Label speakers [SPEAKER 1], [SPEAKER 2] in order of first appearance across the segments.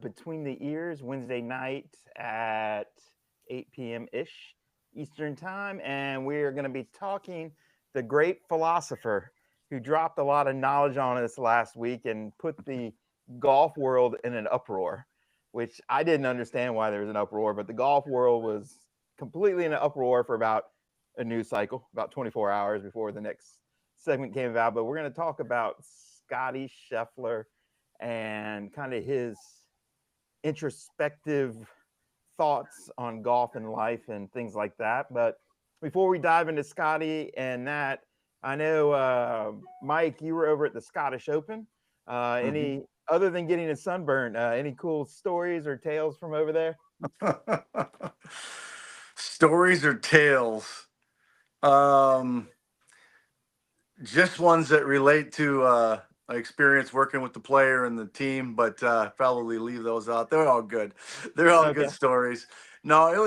[SPEAKER 1] Between the Ears Wednesday night at 8 p.m.-ish Eastern Time. And we're going to be talking the great philosopher who dropped a lot of knowledge on us last week and put the golf world in an uproar, which I didn't understand why there was an uproar, but the golf world was completely in an uproar for about a news cycle, about 24 hours before the next segment came about. But we're going to talk about Scottie Scheffler and kind of his introspective thoughts on golf and life and things like that. But before we dive into Scottie and that, I know, Mike, you were over at the Scottish Open. Any other than getting a sunburn, any cool stories or tales from over there?
[SPEAKER 2] Stories or tales? Just ones that relate to my experience working with the player and the team, but probably leave those out. They're all good. They're all good stories. No, it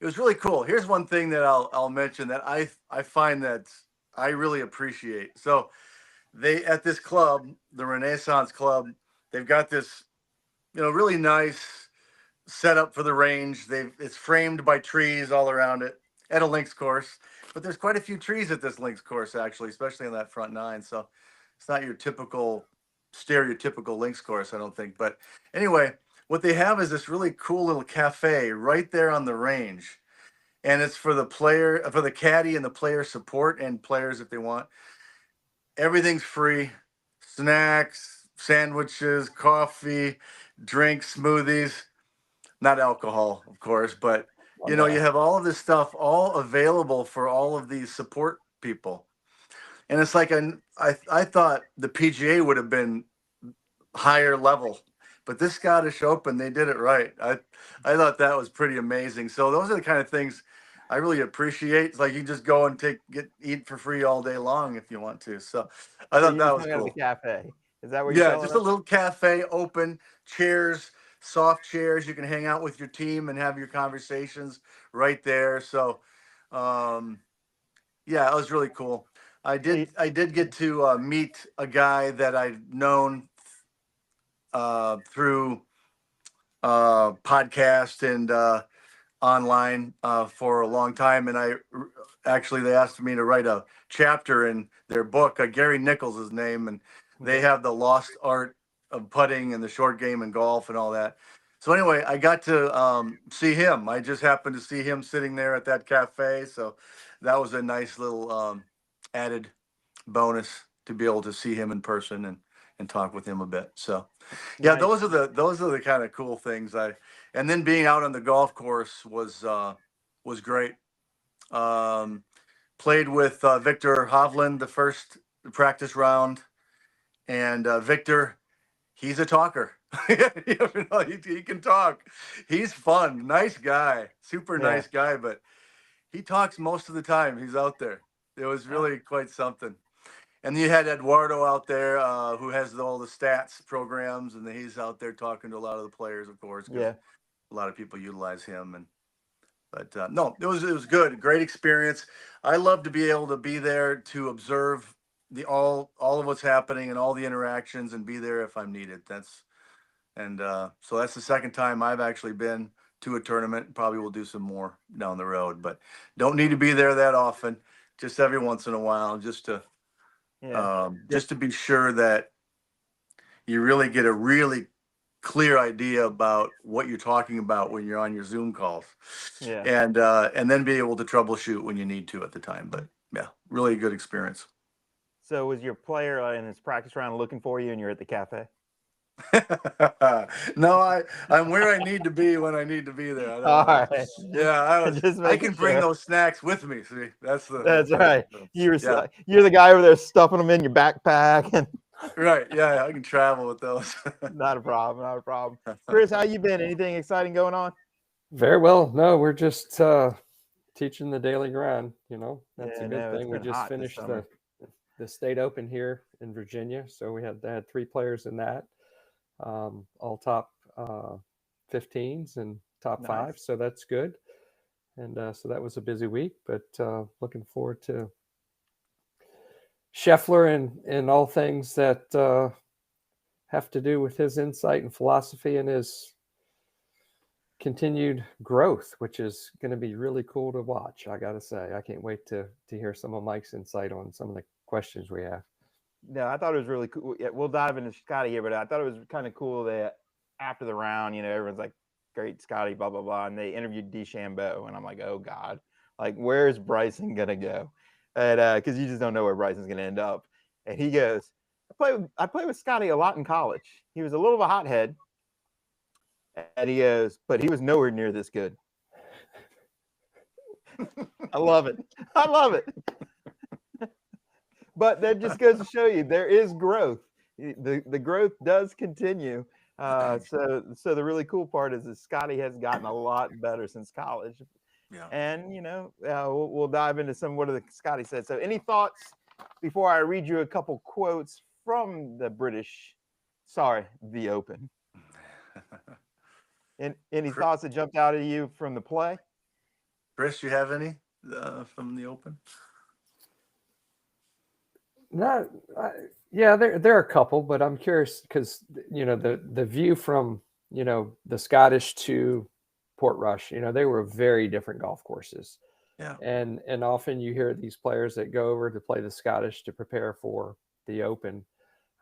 [SPEAKER 2] was really cool. Here's one thing that I'll mention that I find that I really appreciate. So they, at this club, the Renaissance Club, they've got this, really nice setup for the range. It's framed by trees all around it at a links course, but there's quite a few trees at this links course, actually, especially in that front nine. So it's not your stereotypical links course, I don't think. But anyway, what they have is this really cool little cafe right there on the range. And it's for the caddy and the player support, and players if they want. Everything's free. Snacks, sandwiches, coffee, drinks, smoothies. Not alcohol, of course, but you have all of this stuff all available for all of these support people. And it's like I thought the PGA would have been higher level, but this Scottish Open, they did it right. I thought that was pretty amazing. So those are the kind of things I really appreciate. It's like you just go and eat for free all day long if you want to. So I thought that was cool.
[SPEAKER 1] The cafe. Is that what you're telling us?
[SPEAKER 2] Just a little cafe, open, chairs, soft chairs. You can hang out with your team and have your conversations right there. So, it was really cool. I did get to meet a guy that I've known through podcast and online for a long time, and they asked me to write a chapter in their book. Gary Nichols' his name, and they have the lost art of putting and the short game and golf and all that. So anyway, I got to see him. I just happened to see him sitting there at that cafe, so that was a nice little added bonus to be able to see him in person and talk with him a bit. So yeah, nice. those are the kind of cool things. And then being out on the golf course was great. Played with Victor Hovland the first practice round, and Victor, he's a talker. He can talk. He's fun, nice guy, super nice guy, but he talks most of the time he's out there. It was really quite something. And you had Eduardo out there who has all the stats programs, and he's out there talking to a lot of the players, of course. A lot of people utilize him. But no, it was good. Great experience. I love to be able to be there to observe all of what's happening and all the interactions and be there if I'm needed. So that's the second time I've actually been to a tournament. Probably will do some more down the road, but don't need to be there that often. Just every once in a while, just to be sure that you really get a really clear idea about what you're talking about when you're on your Zoom calls. And then be able to troubleshoot when you need to at the time. But yeah, really good experience.
[SPEAKER 1] So was your player in his practice round looking for you and you're at the cafe?
[SPEAKER 2] No, I'm where I need to be when I need to be there.
[SPEAKER 1] All right.
[SPEAKER 2] I can bring those snacks with me. See, that's
[SPEAKER 1] right. You're the guy over there stuffing them in your backpack and
[SPEAKER 2] right. Yeah, I can travel with those.
[SPEAKER 1] Not a problem. Chris, how you been? Anything exciting going on?
[SPEAKER 3] Very well. No, we're just teaching the daily grind. That's a good thing. We just finished the state open here in Virginia, so we had 3 players in that, all top 15s and top 5. So that's good. And so that was a busy week, but looking forward to Scheffler and all things that have to do with his insight and philosophy and his continued growth, which is going to be really cool to watch. I got to say, I can't wait to hear some of Mike's insight on some of the questions we have.
[SPEAKER 1] No, I thought it was really cool. Yeah, we'll dive into Scottie here, but I thought it was kind of cool that after the round, everyone's like, great Scottie, blah, blah, blah. And they interviewed DeChambeau. And I'm like, oh, God, like, where's Bryson going to go? And because you just don't know where Bryson's going to end up. And he goes, I played with Scottie a lot in college. He was a little of a hothead. And he goes, but he was nowhere near this good. I love it. I love it. But that just goes to show you there is growth. The growth does continue. So the really cool part is that Scottie has gotten a lot better since college. Yeah. And, we'll dive into some of what Scottie said. So any thoughts before I read you a couple quotes from the Open? Any thoughts that jumped out at you from the play?
[SPEAKER 2] Chris, you have any from the Open?
[SPEAKER 3] No, yeah, there are a couple, but I'm curious because the view from the Scottish to Portrush, they were very different golf courses.
[SPEAKER 2] Yeah,
[SPEAKER 3] and often you hear these players that go over to play the Scottish to prepare for the Open,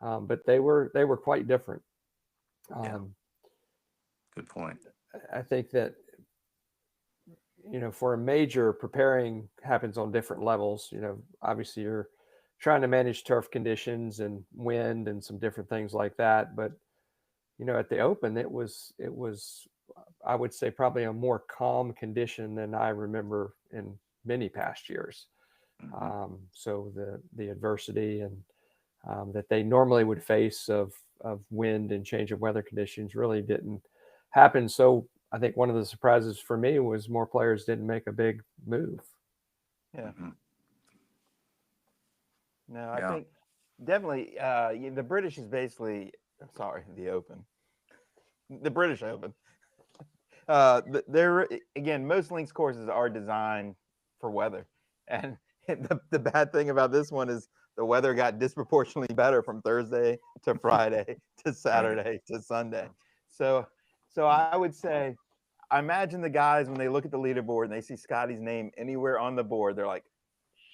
[SPEAKER 3] but they were quite different.
[SPEAKER 2] Yeah. Good point.
[SPEAKER 3] I think that for a major, preparing happens on different levels. Obviously you're trying to manage turf conditions and wind and some different things like that. But, at the Open, it was, I would say, probably a more calm condition than I remember in many past years. Mm-hmm. So the adversity and that they normally would face of wind and change of weather conditions really didn't happen. So I think one of the surprises for me was more players didn't make a big move.
[SPEAKER 1] Yeah. Mm-hmm. No, I think definitely the British is basically, the Open. The British Open. Again, most links courses are designed for weather. And the bad thing about this one is the weather got disproportionately better from Thursday to Friday to Saturday to Sunday. So I would say, I imagine the guys, when they look at the leaderboard and they see Scottie's name anywhere on the board, they're like,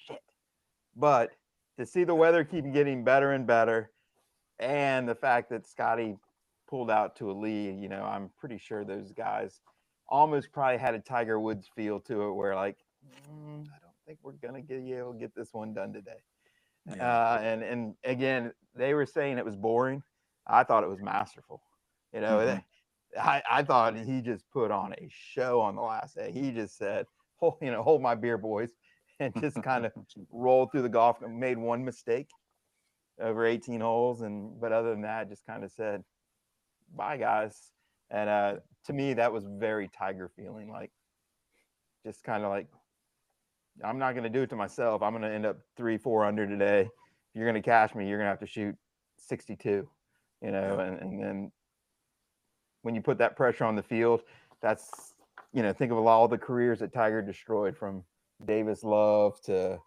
[SPEAKER 1] shit. But to see the weather keep getting better and better, and the fact that Scottie pulled out to a lead, I'm pretty sure those guys almost probably had a Tiger Woods feel to it, where like, I don't think we're gonna be able to get this one done today. Yeah. And again, they were saying it was boring. I thought it was masterful. Mm-hmm. I thought he just put on a show on the last day. He just said, hold my beer, boys. And just kind of rolled through the golf and made one mistake over 18 holes. But other than that, just kind of said, bye, guys. And to me, that was very Tiger feeling, like just kind of like, I'm not going to do it to myself. I'm going to end up 3-4 under today. If you're going to cash me, you're going to have to shoot 62, and then when you put that pressure on the field, that's, think of all the careers that Tiger destroyed, from Davis Love to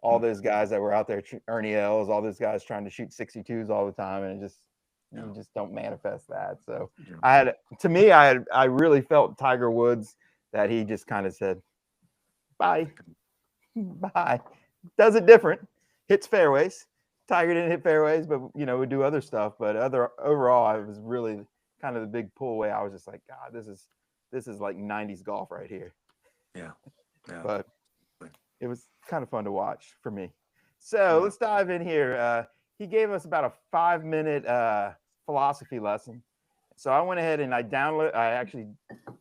[SPEAKER 1] all those guys that were out there, Ernie Els, all those guys trying to shoot 62s all the time. And you just don't manifest that. So I really felt Tiger Woods, that he just kind of said, bye. Does it different, hits fairways. Tiger didn't hit fairways, but would do other stuff. But overall, I was really kind of the big pull away. I was just like, God, this is like 90s golf right here. Yeah. But it was kind of fun to watch for me. So let's dive in here. He gave us about a 5-minute philosophy lesson. So I went ahead and I actually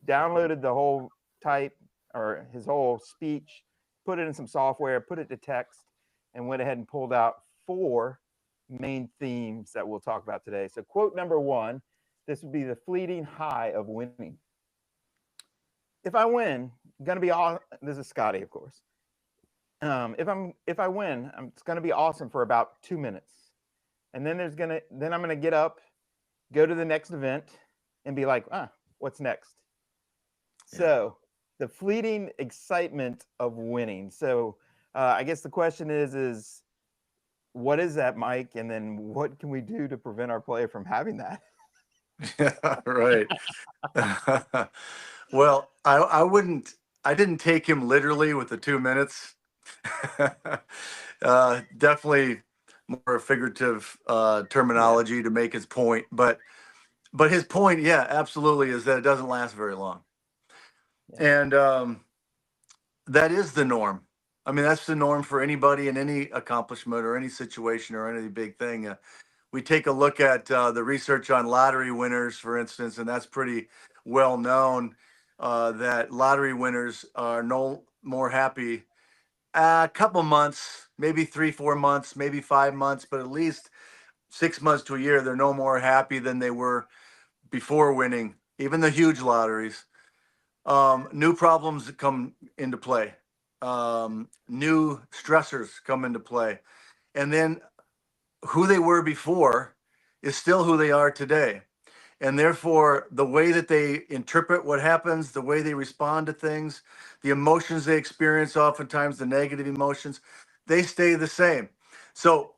[SPEAKER 1] downloaded the whole his whole speech, put it in some software, put it to text, and went ahead and pulled out 4 main themes that we'll talk about today. So quote number 1, this would be the fleeting high of winning. If I win, this is Scottie, of course. If I win, it's gonna be awesome for about 2 minutes, and then I'm gonna get up, go to the next event, and be like, what's next? Yeah. So the fleeting excitement of winning. So I guess the question is what is that, Mike? And then what can we do to prevent our player from having that?
[SPEAKER 2] Yeah, right. Well, I didn't take him literally with the 2 minutes. Definitely more figurative terminology to make his point, but his point, yeah, absolutely, is that it doesn't last very long. And that is the norm. I mean, that's the norm for anybody in any accomplishment or any situation or any big thing. We take a look at the research on lottery winners, for instance, and that's pretty well known that lottery winners are no more happy a couple months, maybe 3-4 months, maybe 5 months, but at least 6 months to a year, they're no more happy than they were before winning, even the huge lotteries. New problems come into play. New stressors come into play. And then who they were before is still who they are today. And therefore, the way that they interpret what happens, the way they respond to things, the emotions they experience, oftentimes the negative emotions, they stay the same. So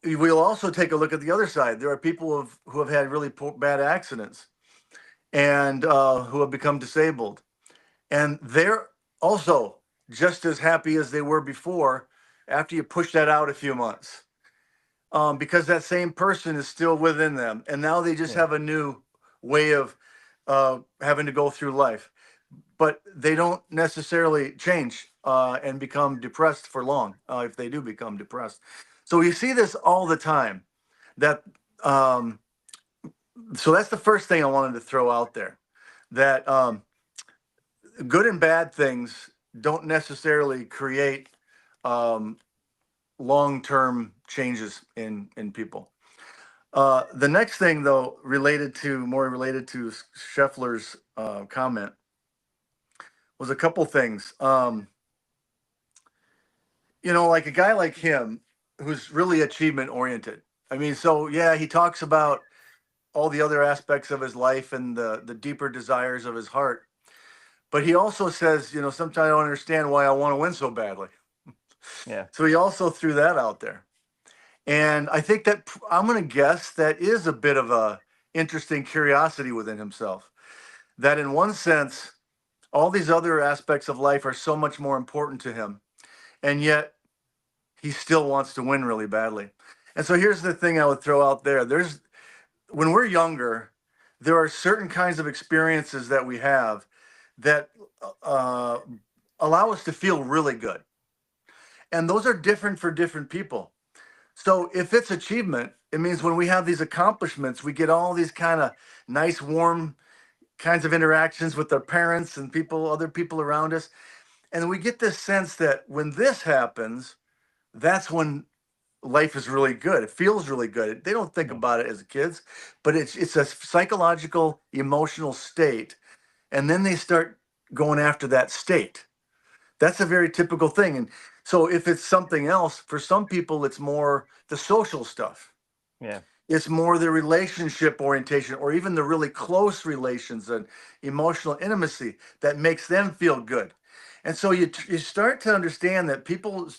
[SPEAKER 2] we'll also take a look at the other side. There are people who have had really bad accidents and who have become disabled. And they're also just as happy as they were before after you push that out a few months. Because that same person is still within them. And now they just have a new way of having to go through life. But they don't necessarily change and become depressed for long if they do become depressed. So you see this all the time. So that's the first thing I wanted to throw out there. That good and bad things don't necessarily create long-term changes in people. The next thing, though, related to Scheffler's comment, was a couple things. Like a guy like him, who's really achievement-oriented. I mean, so yeah, he talks about all the other aspects of his life and the deeper desires of his heart. But he also says, sometimes I don't understand why I want to win so badly.
[SPEAKER 1] Yeah.
[SPEAKER 2] So he also threw that out there. And I think that I'm going to guess that is a bit of a interesting curiosity within himself. That in one sense, all these other aspects of life are so much more important to him. And yet he still wants to win really badly. And so here's the thing I would throw out there. When we're younger, there are certain kinds of experiences that we have that allow us to feel really good. And those are different for different people. So if it's achievement, it means when we have these accomplishments, we get all these kind of nice, warm kinds of interactions with our parents and other people around us. And we get this sense that when this happens, that's when life is really good. It feels really good. They don't think about it as kids, but it's a psychological, emotional state. And then they start going after that state. That's a very typical thing. And so if it's something else, for some people, it's more the social stuff.
[SPEAKER 1] Yeah.
[SPEAKER 2] It's more the relationship orientation or even the really close relations and emotional intimacy that makes them feel good. And so you start to understand that people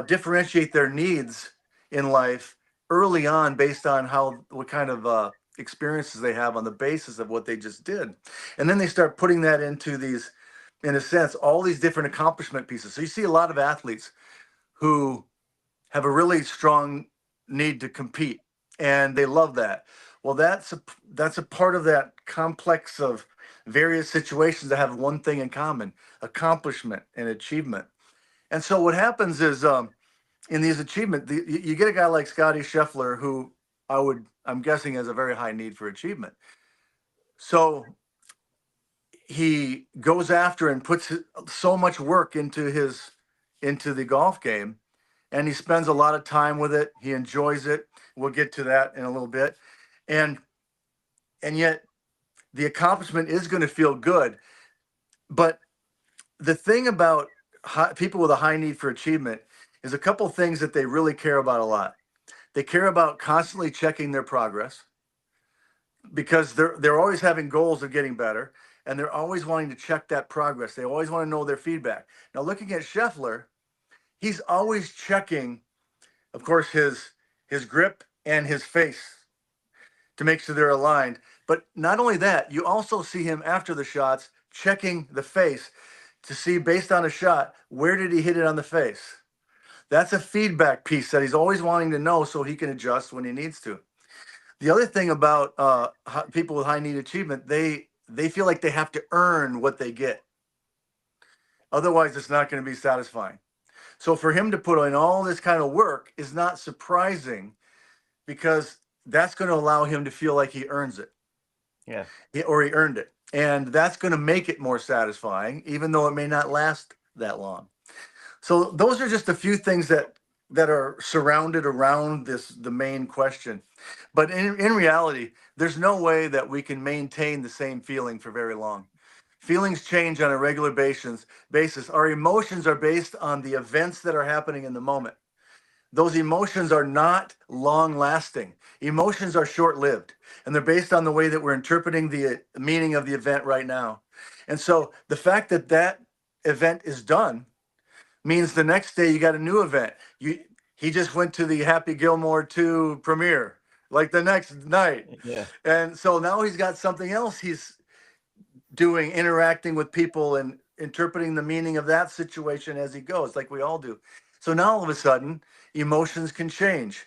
[SPEAKER 2] differentiate their needs in life early on based on what kind of experiences they have on the basis of what they just did. And then they start putting that into these, in a sense, all these different accomplishment pieces. So you see a lot of athletes who have a really strong need to compete, and they love that. Well, that's a part of that complex of various situations that have one thing in common: accomplishment and achievement. And so what happens is in these achievements, you get a guy like Scottie Scheffler, who I'm guessing has a very high need for achievement. So he goes after and puts so much work into the golf game, and he spends a lot of time with it. He enjoys it. We'll get to that in a little bit. And yet the accomplishment is going to feel good. But the thing about people with a high need for achievement is a couple things that they really care about a lot. They care about constantly checking their progress because they're always having goals of getting better, and they're always wanting to check that progress. They always want to know their feedback. Now, looking at Scheffler, he's always checking, of course, his grip and his face to make sure they're aligned. But not only that, you also see him after the shots checking the face to see, based on a shot, where did he hit it on the face? That's a feedback piece that he's always wanting to know so he can adjust when he needs to. The other thing about people with high need achievement, they feel like they have to earn what they get. Otherwise, it's not going to be satisfying. So for him to put in all this kind of work is not surprising, because that's going to allow him to feel like he earns it.
[SPEAKER 1] Yeah.
[SPEAKER 2] Or he earned it. And that's going to make it more satisfying, even though it may not last that long. So those are just a few things that are surrounded around the main question. But in reality, there's no way that we can maintain the same feeling for very long. Feelings change on a regular basis. Our emotions are based on the events that are happening in the moment. Those emotions are not long lasting. Emotions are short lived, and they're based on the way that we're interpreting the meaning of the event right now. And so the fact that that event is done means the next day you got a new event. He just went to the Happy Gilmore 2 premiere, like the next night.
[SPEAKER 1] Yeah.
[SPEAKER 2] And so now he's got something else he's doing, interacting with people and interpreting the meaning of that situation as he goes, like we all do. So now all of a sudden, emotions can change.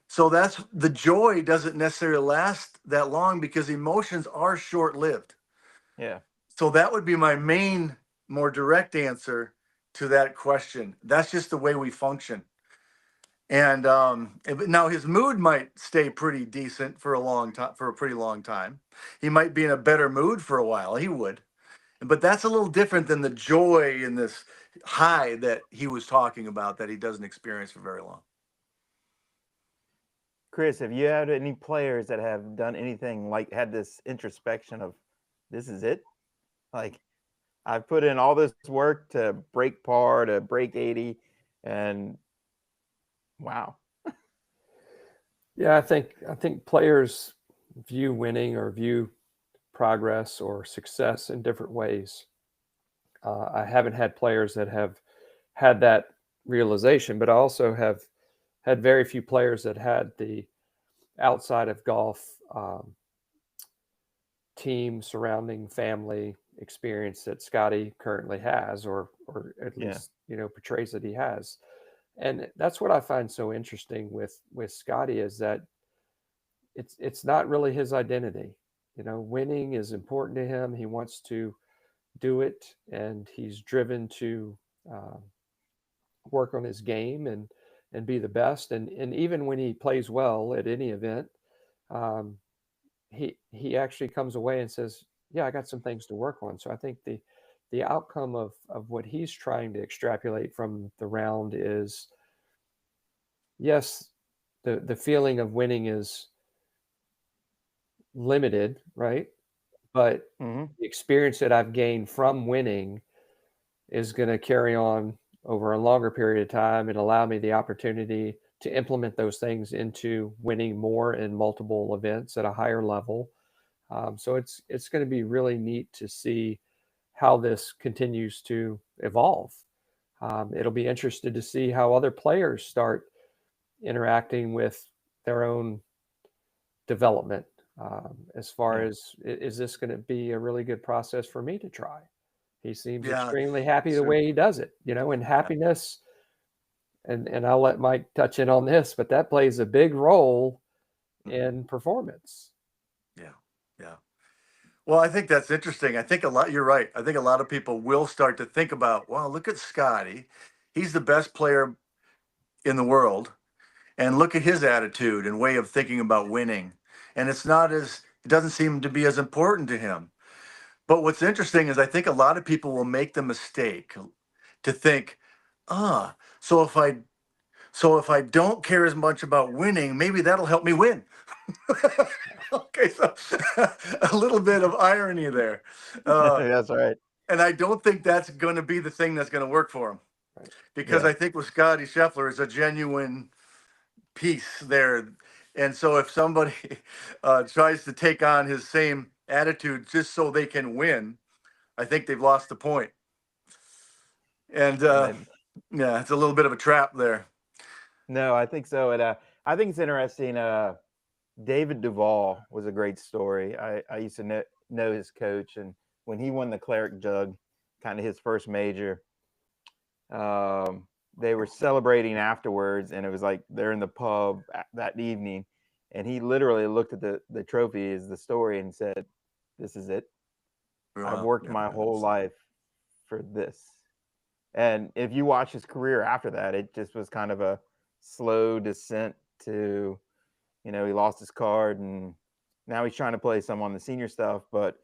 [SPEAKER 2] So that's the joy doesn't necessarily last that long, because emotions are short-lived.
[SPEAKER 1] Yeah.
[SPEAKER 2] So that would be my main, more direct answer to that question. That's just the way we function. And now his mood might stay pretty decent for a pretty long time. He might be in a better mood for a while. He would. But that's a little different than the joy and this high that he was talking about that he doesn't experience for very long.
[SPEAKER 1] Chris, have you had any players that have done anything like had this introspection of, this is it? Like, I've put in all this work to break par, to break 80, and wow.
[SPEAKER 3] Yeah, I think players view winning or view progress or success in different ways. I haven't had players that have had that realization, but I also have had very few players that had the outside of golf team, surrounding, family experience that Scottie currently has, or at least portrays that he has. And that's what I find so interesting with Scottie, is that it's not really his identity. Winning is important to him. He wants to do it, and he's driven to work on his game and be the best. And even when he plays well at any event, he actually comes away and says, yeah, I got some things to work on. So I think the outcome of what he's trying to extrapolate from the round is, yes, the feeling of winning is limited, right? But the experience that I've gained from winning is going to carry on over a longer period of time and allow me the opportunity to implement those things into winning more in multiple events at a higher level. So it's going to be really neat to see how this continues to evolve. It'll be interesting to see how other players start interacting with their own development. As far as, is this going to be a really good process for me to try? He seems extremely happy the way he does it, and happiness. And I'll let Mike touch in on this, but that plays a big role in performance.
[SPEAKER 2] Yeah. Well, I think that's interesting. I think you're right. I think a lot of people will start to think about, wow, look at Scottie. He's the best player in the world. And look at his attitude and way of thinking about winning. And it doesn't seem to be as important to him. But what's interesting is I think a lot of people will make the mistake to think, so if I don't care as much about winning, maybe that'll help me win. Okay, so a little bit of irony there.
[SPEAKER 1] That's right.
[SPEAKER 2] And I don't think that's going to be the thing that's going to work for him. Because I think with Scottie Scheffler is a genuine piece there. And so if somebody tries to take on his same attitude just so they can win, I think they've lost the point. And Yeah, it's a little bit of a trap there.
[SPEAKER 1] No, I think so. And I think it's interesting. David Duvall was a great story. I used to know his coach, and when he won the Claret Jug, kind of his first major, they were celebrating afterwards, and it was like they're in the pub that evening, and he literally looked at the trophy as the story and said, "This is it. I've worked my whole life for this." And if you watch his career after that, it just was kind of a slow descent to, he lost his card, and now he's trying to play some on the senior stuff. But,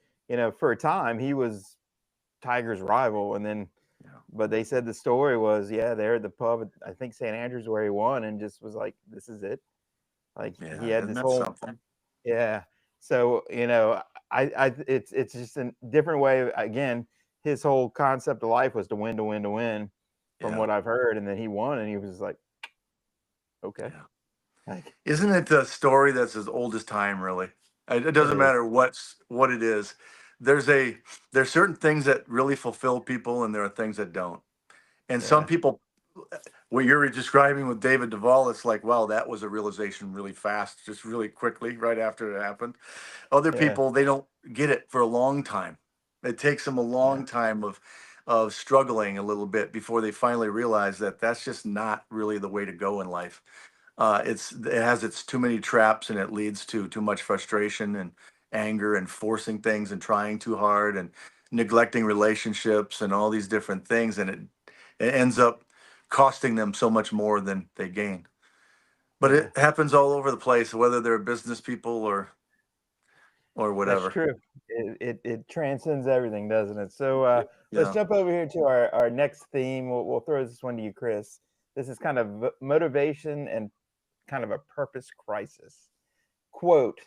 [SPEAKER 1] for a time, he was Tiger's rival. And then, but they said the story was, they're at the pub, I think St. Andrews, where he won, and just was like, this is it. Like, he had this whole,
[SPEAKER 2] something?
[SPEAKER 1] Yeah. So, it's just a different way. Again, his whole concept of life was to win, to win, to win, from what I've heard. And then he won, and he was like, okay.
[SPEAKER 2] Like, isn't it a story that's as old as time, really? It doesn't matter what it is. There's certain things that really fulfill people, and there are things that don't. And some people, what you're describing with David Duvall, it's like, wow, that was a realization really fast, just really quickly, right after it happened. Other people, they don't get it for a long time. It takes them a long time of struggling a little bit before they finally realize that that's just not really the way to go in life. It has its too many traps, and it leads to too much frustration and anger and forcing things and trying too hard and neglecting relationships and all these different things. And it ends up costing them so much more than they gain. But it happens all over the place, whether they're business people or whatever.
[SPEAKER 1] That's true. It transcends everything, doesn't it? So let's jump over here to our next theme. We'll throw this one to you, Chris. This is kind of motivation and kind of a purpose crisis. Quote,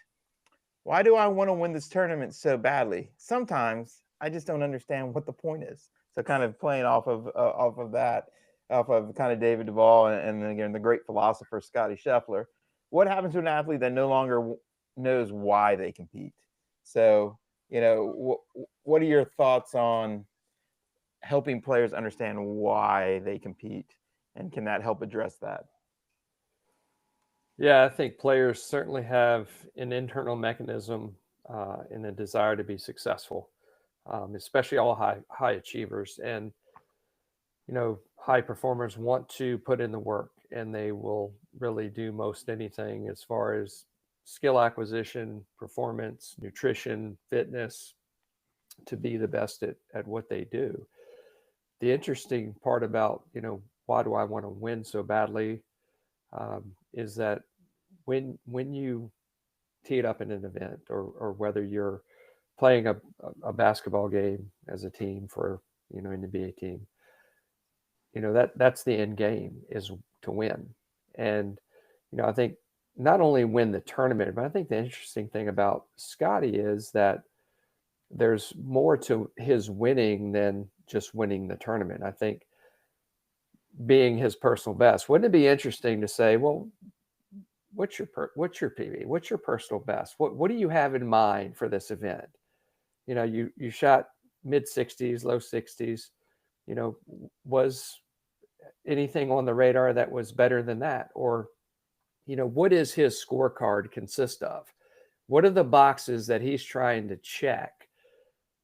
[SPEAKER 1] "Why do I want to win this tournament so badly? Sometimes I just don't understand what the point is." So kind of playing off of that, off of kind of David Duvall and again the great philosopher Scottie Scheffler. What happens to an athlete that no longer knows why they compete? So, what are your thoughts on helping players understand why they compete, and can that help address that?
[SPEAKER 3] Yeah, I think players certainly have an internal mechanism and a desire to be successful, especially all high achievers. And, high performers want to put in the work, and they will really do most anything as far as skill acquisition, performance, nutrition, fitness, to be the best at what they do. The interesting part about, why do I want to win so badly, is that when you tee it up in an event, or whether you're playing a basketball game as a team for, an NBA team, that's the end game, is to win. And, I think not only win the tournament, but I think the interesting thing about Scottie is that there's more to his winning than just winning the tournament. I think being his personal best, wouldn't it be interesting to say, well, what's your PB? What's your personal best? What do you have in mind for this event? You shot mid 60s, low 60s. Was anything on the radar that was better than that? Or, what is his scorecard consist of? What are the boxes that he's trying to check?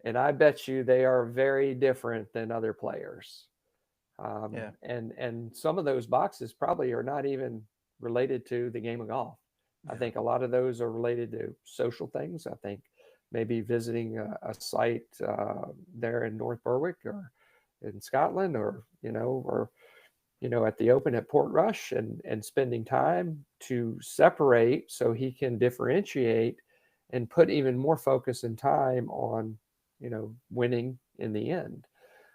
[SPEAKER 3] And I bet you they are very different than other players. And some of those boxes probably are not even related to the game of golf. I think a lot of those are related to social things. I think maybe visiting a site there in North Berwick or in Scotland, or at the Open at Portrush, and spending time to separate so he can differentiate and put even more focus and time on, winning in the end.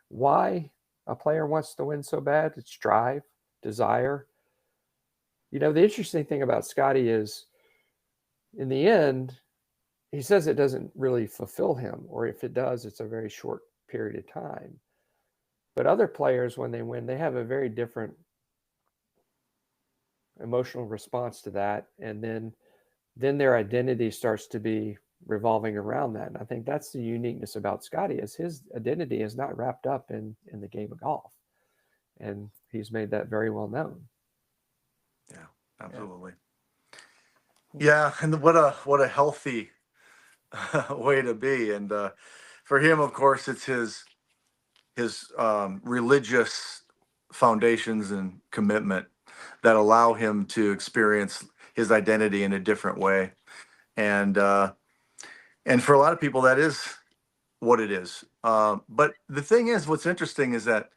[SPEAKER 3] Why a player wants to win so bad? It's drive, desire. The interesting thing about Scottie is, in the end, he says it doesn't really fulfill him, or if it does, it's a very short period of time. But other players, when they win, they have a very different emotional response to that. And then their identity starts to be revolving around that. And I think that's the uniqueness about Scottie, is his identity is not wrapped up in the game of golf. and he's made that very well known.
[SPEAKER 2] Yeah, absolutely. Yeah, and what a healthy way to be. And for him, of course, it's his religious foundations and commitment that allow him to experience his identity in a different way. And for a lot of people, that is what it is. But the thing is, what's interesting is that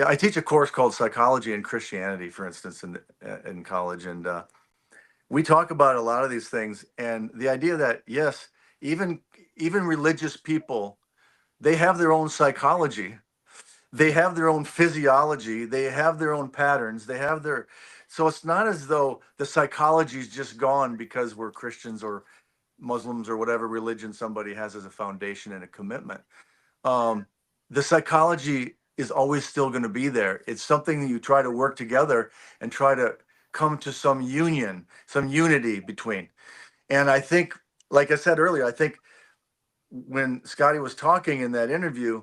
[SPEAKER 2] I teach a course called Psychology and Christianity, for instance, in college, and we talk about a lot of these things, and the idea that yes, even religious people, they have their own psychology, they have their own physiology, they have their own patterns, they have their, so it's not as though the psychology is just gone because we're Christians or Muslims or whatever religion somebody has as a foundation and a commitment. The psychology is always still going to be there. It's something that you try to work together and try to come to some union, some unity between. And I think, like I said earlier, I think when Scottie was talking in that interview,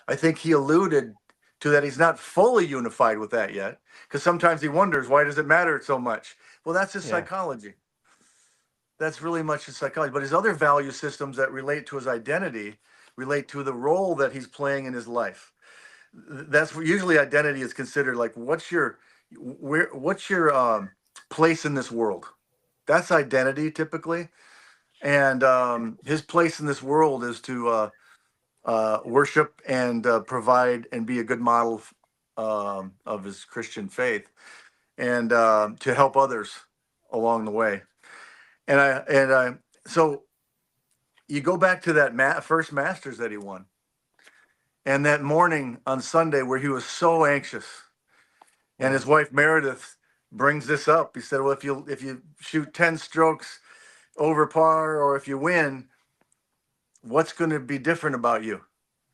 [SPEAKER 2] I think he alluded to that he's not fully unified with that yet, because sometimes he wonders, why does it matter so much? Well, that's his psychology. That's really much his psychology. But his other value systems that relate to his identity relate to the role that he's playing in his life. That's usually identity is considered like, what's your place in this world? That's identity typically. And his place in this world is to worship and provide and be a good model of his Christian faith, and to help others along the way. So you go back to that first Masters that he won, and that morning on Sunday where he was so anxious, and his wife Meredith brings this up. He said, "Well, if you shoot 10 strokes over par, or if you win, what's going to be different about you?"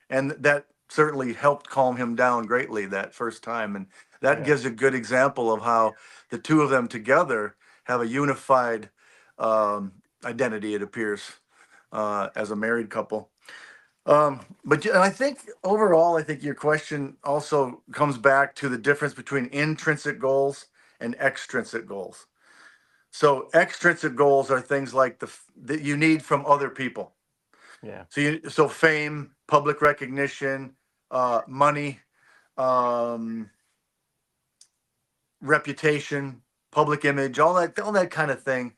[SPEAKER 2] And that certainly helped calm him down greatly that first time. And that gives a good example of how the two of them together have a unified identity, it appears, as a married couple. But I think overall, I think your question also comes back to the difference between intrinsic goals and extrinsic goals. So extrinsic goals are things like that you need from other people.
[SPEAKER 1] Yeah.
[SPEAKER 2] So fame, public recognition, money, reputation, public image, all that kind of thing.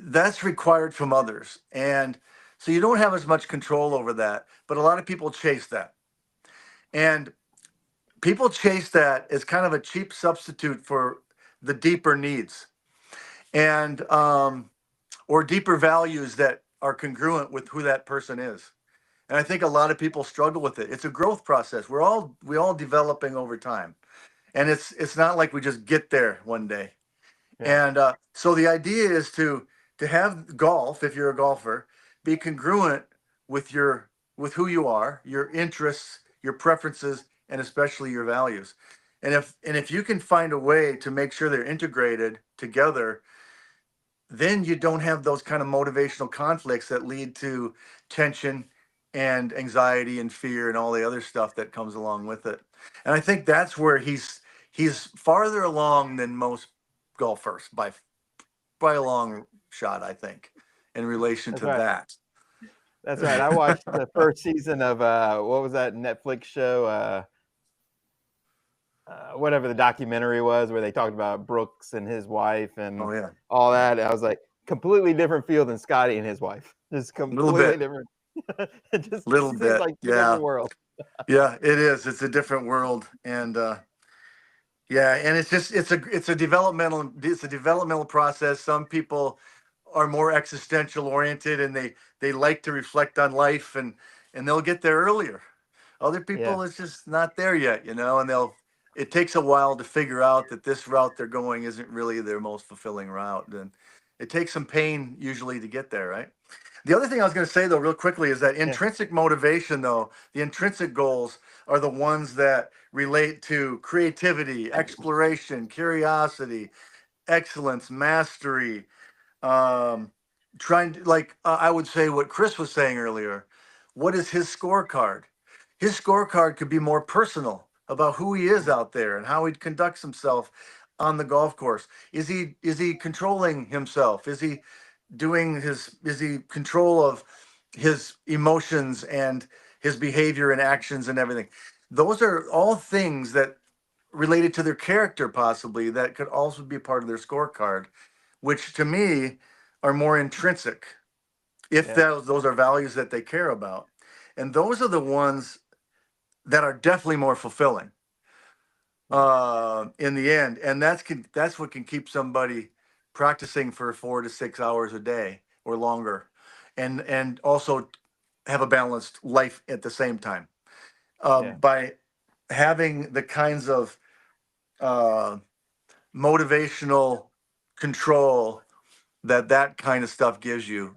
[SPEAKER 2] That's required from others, and so you don't have as much control over that. But a lot of people chase that, and people chase that as kind of a cheap substitute for the deeper needs, and or deeper values that are congruent with who that person is. And I think a lot of people struggle with it. It's a growth process. We're all developing over time, and it's not like we just get there one day. Yeah. And so the idea is to have golf, if you're a golfer, be congruent with who you are, your interests, your preferences, and especially your values. And if you can find a way to make sure they're integrated together, then you don't have those kind of motivational conflicts that lead to tension and anxiety and fear and all the other stuff that comes along with it. And I think that's where he's farther along than most golfers by a long shot, I think, in relation to that.
[SPEAKER 1] That's right. I watched the first season of what was that Netflix show? Whatever the documentary was, where they talked about Brooks and his wife and all that. I was like, completely different field than Scottie and his wife. Just completely different.
[SPEAKER 2] Just little bit,
[SPEAKER 1] like a different world.
[SPEAKER 2] Yeah, it is. It's a different world, and and it's a developmental process. Some people are more existential oriented, and they like to reflect on life, and they'll get there earlier. Other people, it's just not there yet, and it takes a while to figure out that this route they're going isn't really their most fulfilling route, and it takes some pain usually to get there, right? The other thing I was going to say, though, real quickly, is that intrinsic motivation, though, the intrinsic goals are the ones that relate to creativity, exploration, curiosity, excellence, mastery, trying to, like, I would say what Chris was saying earlier. What is his scorecard? His scorecard could be more personal about who he is out there and how he conducts himself on the golf course. Is he controlling himself? Is he control of his emotions and his behavior and actions and everything? Those are all things that related to their character, possibly, that could also be part of their scorecard, which to me are more intrinsic, if those are values that they care about. And those are the ones that are definitely more fulfilling in the end. And that's what can keep somebody practicing for 4 to 6 hours a day or longer, and also have a balanced life at the same time, by having the kinds of motivational control that kind of stuff gives you.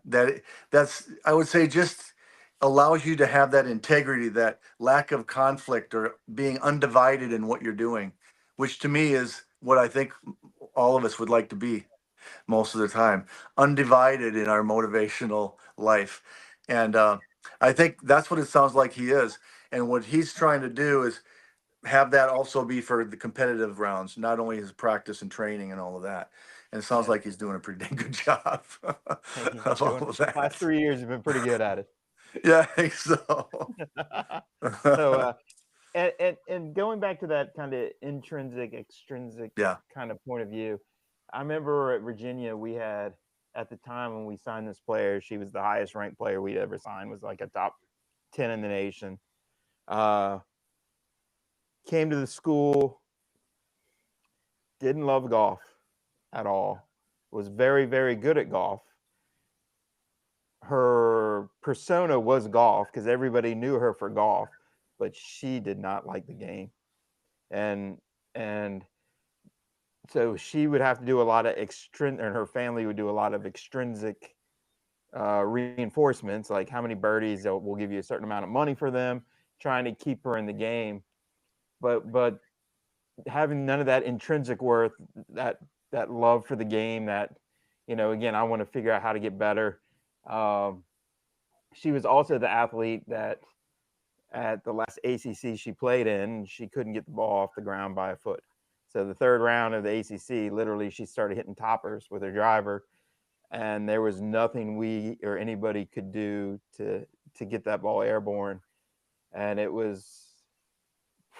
[SPEAKER 2] That's, I would say, just allows you to have that integrity, that lack of conflict, or being undivided in what you're doing, which to me is what I think all of us would like to be most of the time, undivided in our motivational life. And I think that's what it sounds like he is. And what he's trying to do is have that also be for the competitive rounds, not only his practice and training and all of that. And it sounds like he's doing a pretty dang good job of all of that.
[SPEAKER 1] Last 3 years have been pretty good at it.
[SPEAKER 2] Yeah, I think so.
[SPEAKER 1] So, and going back to that kind of intrinsic, extrinsic kind of point of view, I remember at Virginia, we had, at the time when we signed this player, she was the highest ranked player we'd ever signed, was like a top 10 in the nation. Came to the school, didn't love golf at all, was very, very good at golf. Her persona was golf because everybody knew her for golf, but she did not like the game. And so she would have to do a lot of and her family would do a lot of extrinsic reinforcements, like how many birdies, we'll give you a certain amount of money for them, trying to keep her in the game. But having none of that intrinsic worth, that love for the game, that, again, I want to figure out how to get better. She was also the athlete that at the last ACC she played in, she couldn't get the ball off the ground by a foot. So the third round of the ACC, literally, she started hitting toppers with her driver, and there was nothing we or anybody could do to get that ball airborne. And it was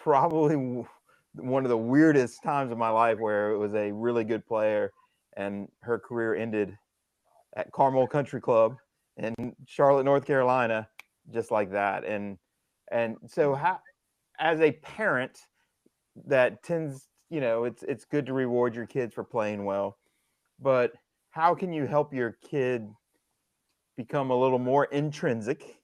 [SPEAKER 1] probably one of the weirdest times of my life, where it was a really good player and her career ended at Carmel Country Club in Charlotte, North Carolina, just like that. And so how, as a parent that tends, it's good to reward your kids for playing well, but how can you help your kid become a little more intrinsic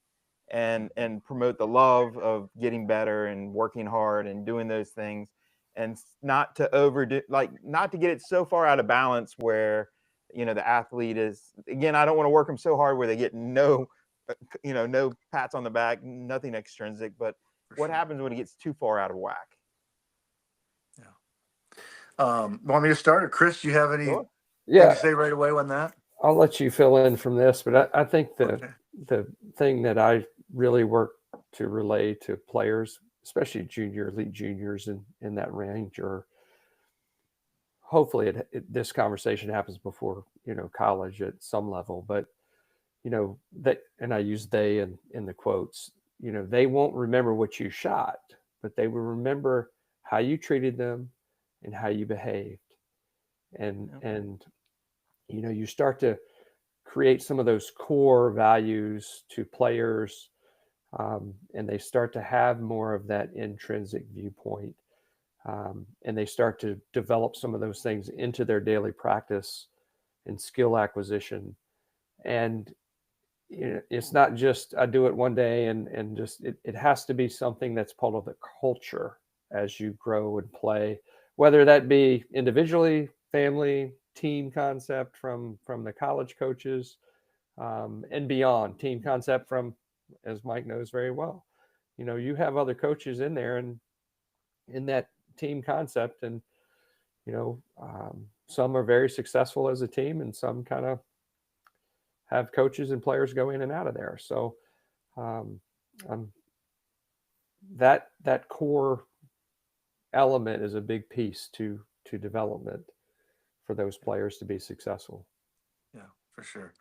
[SPEAKER 1] and promote the love of getting better and working hard and doing those things, and not to overdo, not to get it so far out of balance where, the athlete is, again, I don't want to work them so hard where they get no pats on the back, nothing extrinsic, but what happens when it gets too far out of whack?
[SPEAKER 2] Want me to start, or Chris, do you have any to say right away on that?
[SPEAKER 3] I'll let you fill in from this, but I think the thing that I really work to relay to players, especially elite juniors in that range, or hopefully this conversation happens before, college at some level, but, and I use they in the quotes, they won't remember what you shot, but they will remember how you treated them and how you behaved. And you start to create some of those core values to players, and they start to have more of that intrinsic viewpoint, and they start to develop some of those things into their daily practice and skill acquisition. And it's not just I do it one day and just it has to be something that's part of the culture as you grow and play, whether that be individually, family, team concept from the college coaches, and beyond, team concept from, as Mike knows very well, you have other coaches in there and in that team concept, and some are very successful as a team, and some kind of have coaches and players go in and out of there. So that core element is a big piece to development for those players to be successful.
[SPEAKER 2] Yeah, for sure.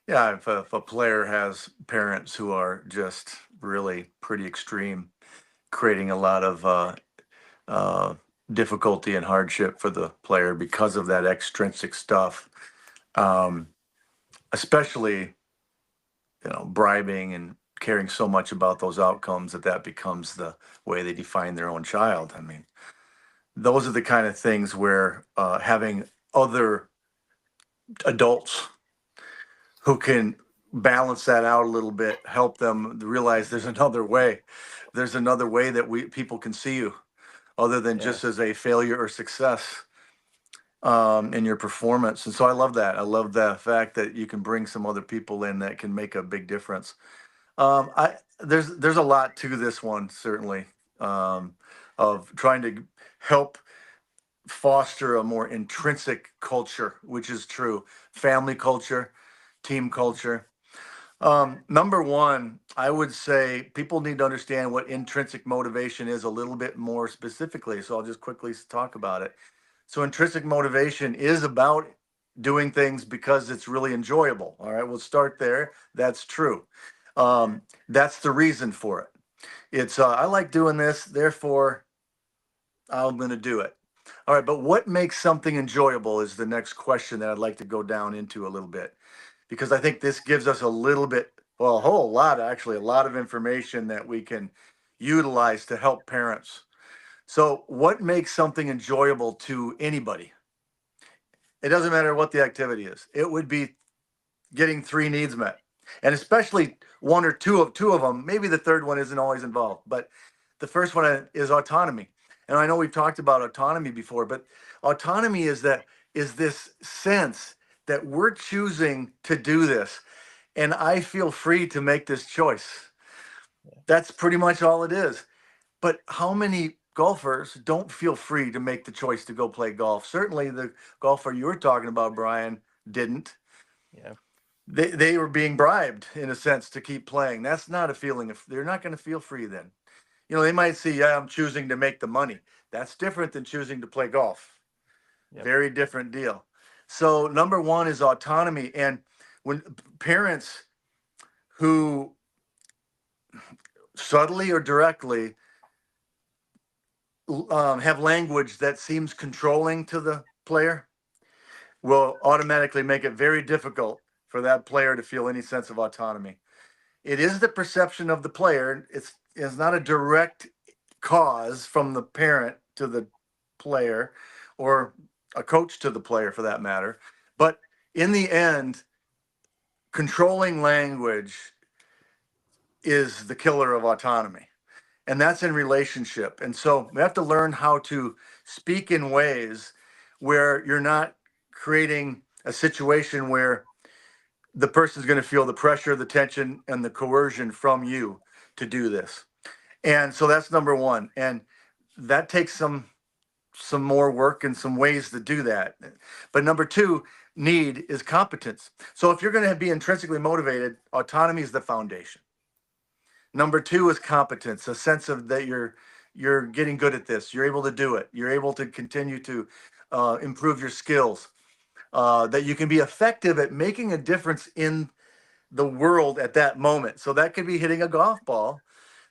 [SPEAKER 2] Yeah, if a player has parents who are just really pretty extreme, creating a lot of difficulty and hardship for the player because of that extrinsic stuff, especially bribing and caring so much about those outcomes that becomes the way they define their own child. I mean, those are the kind of things where having other adults who can balance that out a little bit, help them realize there's another way. There's another way that people can see you other than just as a failure or success in your performance. And so I love that. I love the fact that you can bring some other people in that can make a big difference. There's a lot to this one, certainly, of trying to help foster a more intrinsic culture, which is true. Family culture, team culture. Number one, I would say people need to understand what intrinsic motivation is a little bit more specifically. So I'll just quickly talk about it. So intrinsic motivation is about doing things because it's really enjoyable. All right, we'll start there. That's true. That's the reason for it. It's I like doing this, therefore I'm going to do it. All right, but what makes something enjoyable is the next question that I'd like to go down into a little bit, because I think this gives us a little bit, well, a whole lot, actually, a lot of information that we can utilize to help parents. So what makes something enjoyable to anybody? It doesn't matter what the activity is. It would be getting 3 needs met. And especially one or two of them, maybe the third one isn't always involved, but the first one is autonomy. And I know we've talked about autonomy before, but autonomy is this sense that we're choosing to do this, and I feel free to make this choice. That's pretty much all it is. But how many golfers don't feel free to make the choice to go play golf? Certainly the golfer you were talking about, Brian, didn't.
[SPEAKER 1] Yeah.
[SPEAKER 2] They were being bribed, in a sense, to keep playing. That's not a feeling of, they're not going to feel free then. They might say, yeah, I'm choosing to make the money. That's different than choosing to play golf. Yep. Very different deal. So number one is autonomy. And when parents who subtly or directly have language that seems controlling to the player will automatically make it very difficult for that player to feel any sense of autonomy. It is the perception of the player. It's not a direct cause from the parent to the player, or a coach to the player for that matter. But in the end, controlling language is the killer of autonomy. And that's in relationship. And so we have to learn how to speak in ways where you're not creating a situation where the person's going to feel the pressure, the tension, and the coercion from you to do this. And so that's number one. And that takes some more work and some ways to do that. But number two, need is competence. So if you're going to be intrinsically motivated, autonomy is the foundation. Number two is competence, a sense of that you're getting good at this. You're able to do it. You're able to continue to improve your skills. That you can be effective at making a difference in the world at that moment. So that could be hitting a golf ball.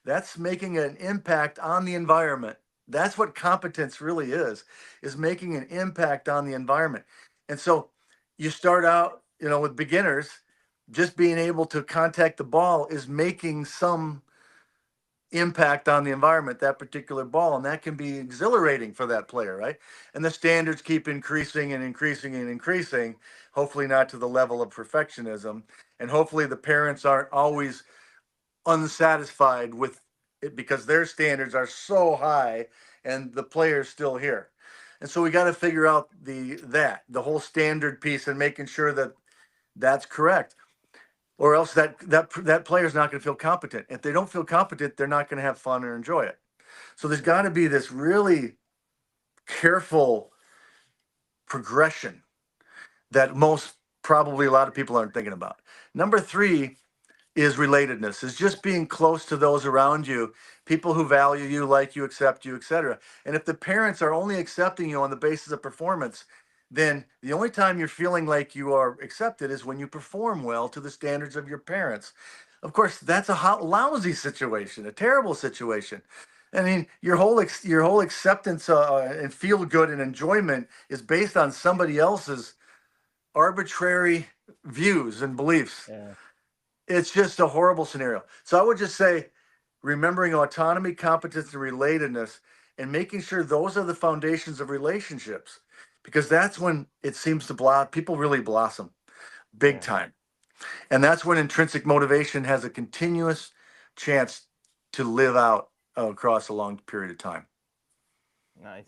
[SPEAKER 2] That's making an impact on the environment. That's what competence really is making an impact on the environment. And so you start out, with beginners, just being able to contact the ball is making some impact on the environment, that particular ball, and that can be exhilarating for that player, right? And the standards keep increasing and increasing and increasing, hopefully not to the level of perfectionism, and hopefully the parents aren't always unsatisfied with it because their standards are so high and the player's still here. And so we got to figure out the whole standard piece and making sure that that's correct. Or else that player's not going to feel competent. If they don't feel competent, they're not going to have fun or enjoy it. So there's got to be this really careful progression that probably a lot of people aren't thinking about. Number three, is relatedness, is just being close to those around you, people who value you, like you, accept you, etc. And if the parents are only accepting you on the basis of performance, then the only time you're feeling like you are accepted is when you perform well to the standards of your parents. Of course, that's a lousy situation, a terrible situation. I mean, your whole acceptance and feel good and enjoyment is based on somebody else's arbitrary views and beliefs.
[SPEAKER 1] Yeah.
[SPEAKER 2] It's just a horrible scenario. So I would just say, remembering autonomy, competence, and relatedness, and making sure those are the foundations of relationships, because that's when it seems to people really blossom big time. And that's when intrinsic motivation has a continuous chance to live out across a long period of time.
[SPEAKER 1] Nice.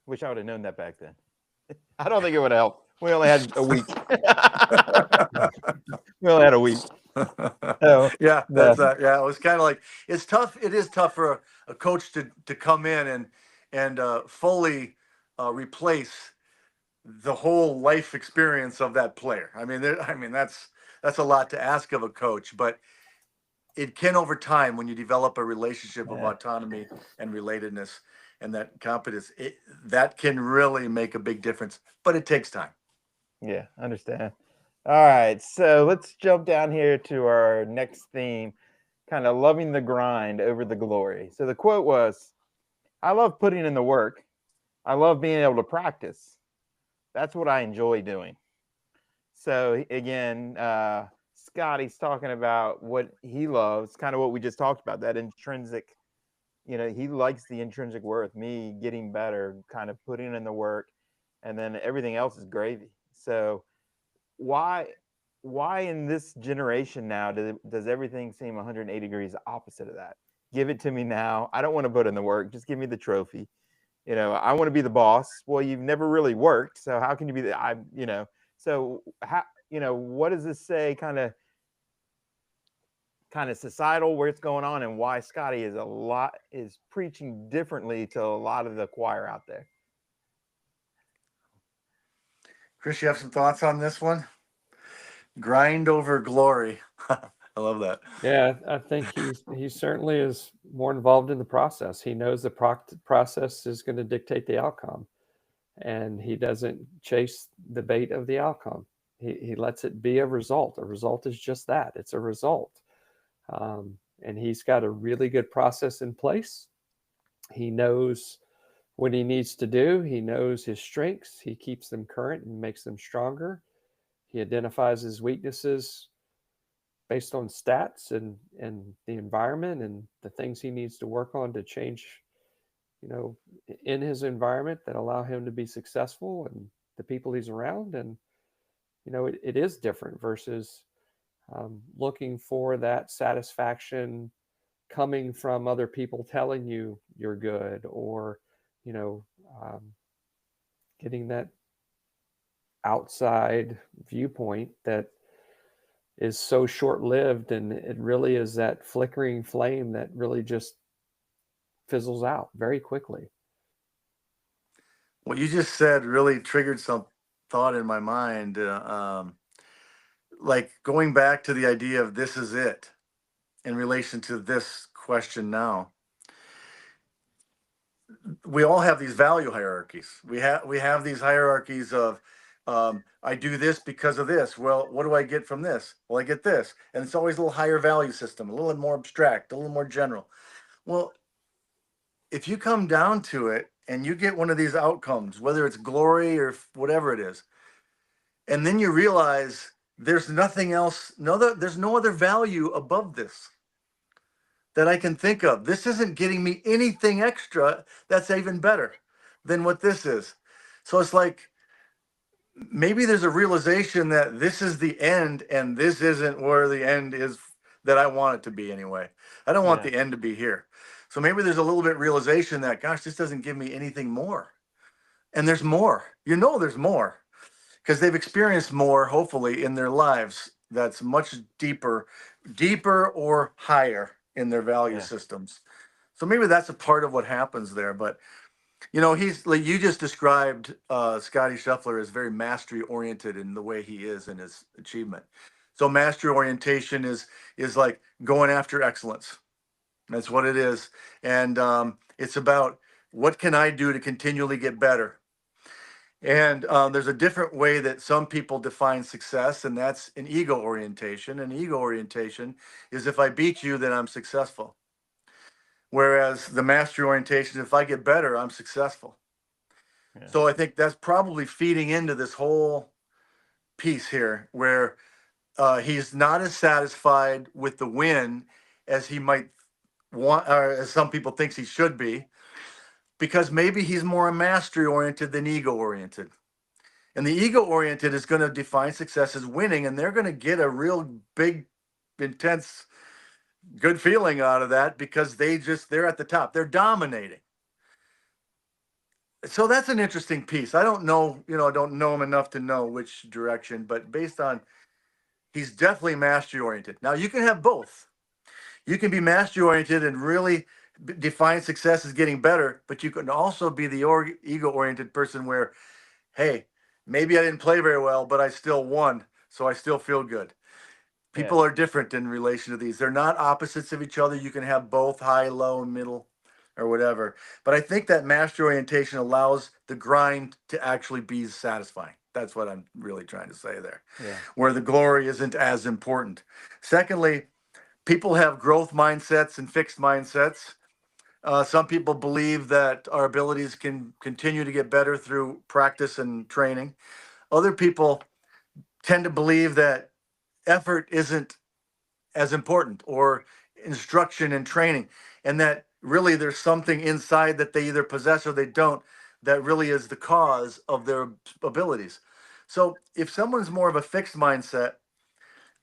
[SPEAKER 1] Wish I would have known that back then. I don't think it would help. We only had a week. We only had a week.
[SPEAKER 2] So, yeah, it was kind of like, it's tough. It is tough for a coach to come in and fully replace the whole life experience of that player. I mean, that's a lot to ask of a coach, but it can, over time, when you develop a relationship of autonomy and relatedness and that competence, that can really make a big difference, but it takes time.
[SPEAKER 1] Yeah, understand. All right, so let's jump down here to our next theme, kind of loving the grind over the glory. So the quote was, "I love putting in the work. I love being able to practice. That's what I enjoy doing." So again, Scottie's talking about what he loves, kind of what we just talked about, that intrinsic, he likes the intrinsic worth, me getting better, kind of putting in the work, and then everything else is gravy. So why in this generation now does everything seem 180 degrees opposite of that? Give it to me now. I don't want to put in the work. Just give me the trophy. I want to be the boss. Well, you've never really worked, so how can you be so how, what does this say, kind of societal, where it's going on, and why Scottie is preaching differently to a lot of the choir out there?
[SPEAKER 2] Chris, you have some thoughts on this one? Grind over glory. I love that.
[SPEAKER 3] Yeah, I think he certainly is more involved in the process. He knows the process is going to dictate the outcome, and he doesn't chase the bait of the outcome. He lets it be a result. A result is just that. It's a result. And he's got a really good process in place. He knows what he needs to do. He knows his strengths. He keeps them current and makes them stronger. He identifies his weaknesses based on stats and the environment and the things he needs to work on to change, in his environment that allow him to be successful and the people he's around. And, it is different versus looking for that satisfaction coming from other people telling you you're good, or, getting that outside viewpoint that is so short-lived, and it really is that flickering flame that really just fizzles out very quickly.
[SPEAKER 2] What you just said really triggered some thought in my mind. Like going back to the idea of this is it in relation to this question now. We all have these value hierarchies. We have these hierarchies of I do this because of this. Well, what do I get from this? Well, I get this. And it's always a little higher value system, a little more abstract, a little more general. Well, if you come down to it and you get one of these outcomes, whether it's glory or whatever it is, and then you realize there's nothing else, there's no other value above this that I can think of. This isn't getting me anything extra that's even better than what this is. So it's like, maybe there's a realization that this is the end and this isn't where the end is that I want it to be anyway. I don't want the end to be here. So maybe there's a little bit realization that, gosh, this doesn't give me anything more. And there's more. There's more, because they've experienced more, hopefully, in their lives that's much deeper or higher in their value systems. So maybe that's a part of what happens there. But he's, like you just described, Scottie Scheffler as very mastery oriented in the way he is in his achievement. So mastery orientation is like going after excellence. That's what it is. And it's about what can I do to continually get better. And there's a different way that some people define success, and that's an ego orientation. And ego orientation is if I beat you, then I'm successful. Whereas the mastery orientation, if I get better, I'm successful. Yeah. So I think that's probably feeding into this whole piece here where he's not as satisfied with the win as he might want, or as some people thinks he should be, because maybe he's more mastery oriented than ego oriented. And the ego oriented is going to define success as winning, and they're going to get a real big, intense, good feeling out of that because they're at the top. They're dominating. So that's an interesting piece. I don't know, I don't know him enough to know which direction, but based on, he's definitely mastery oriented. Now you can have both. You can be mastery oriented and really define success as getting better, but you can also be the ego oriented person where, hey, maybe I didn't play very well, but I still won, so I still feel good. People are different in relation to these. They're not opposites of each other. You can have both, high, low, middle, or whatever. But I think that mastery orientation allows the grind to actually be satisfying. That's what I'm really trying to say there, where the glory isn't as important. Secondly, people have growth mindsets and fixed mindsets. Some people believe that our abilities can continue to get better through practice and training. Other people tend to believe that effort isn't as important, or instruction and training, and that really there's something inside that they either possess or they don't that really is the cause of their abilities. So if someone's more of a fixed mindset,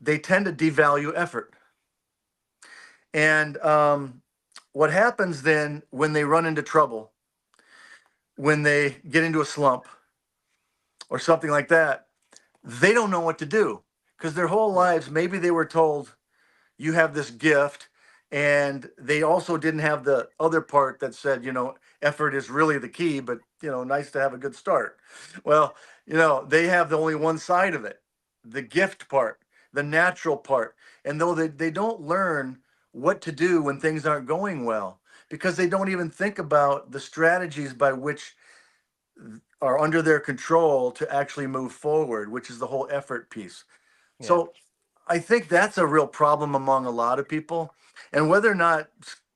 [SPEAKER 2] they tend to devalue effort. And what happens then when they run into trouble, when they get into a slump or something like that, they don't know what to do because their whole lives, maybe they were told, you have this gift, and they also didn't have the other part that said, effort is really the key, but, nice to have a good start. Well, they have the only one side of it, the gift part, the natural part. And though they don't learn what to do when things aren't going well, because they don't even think about the strategies by which are under their control to actually move forward, which is the whole effort piece. Yeah. So I think that's a real problem among a lot of people. And whether or not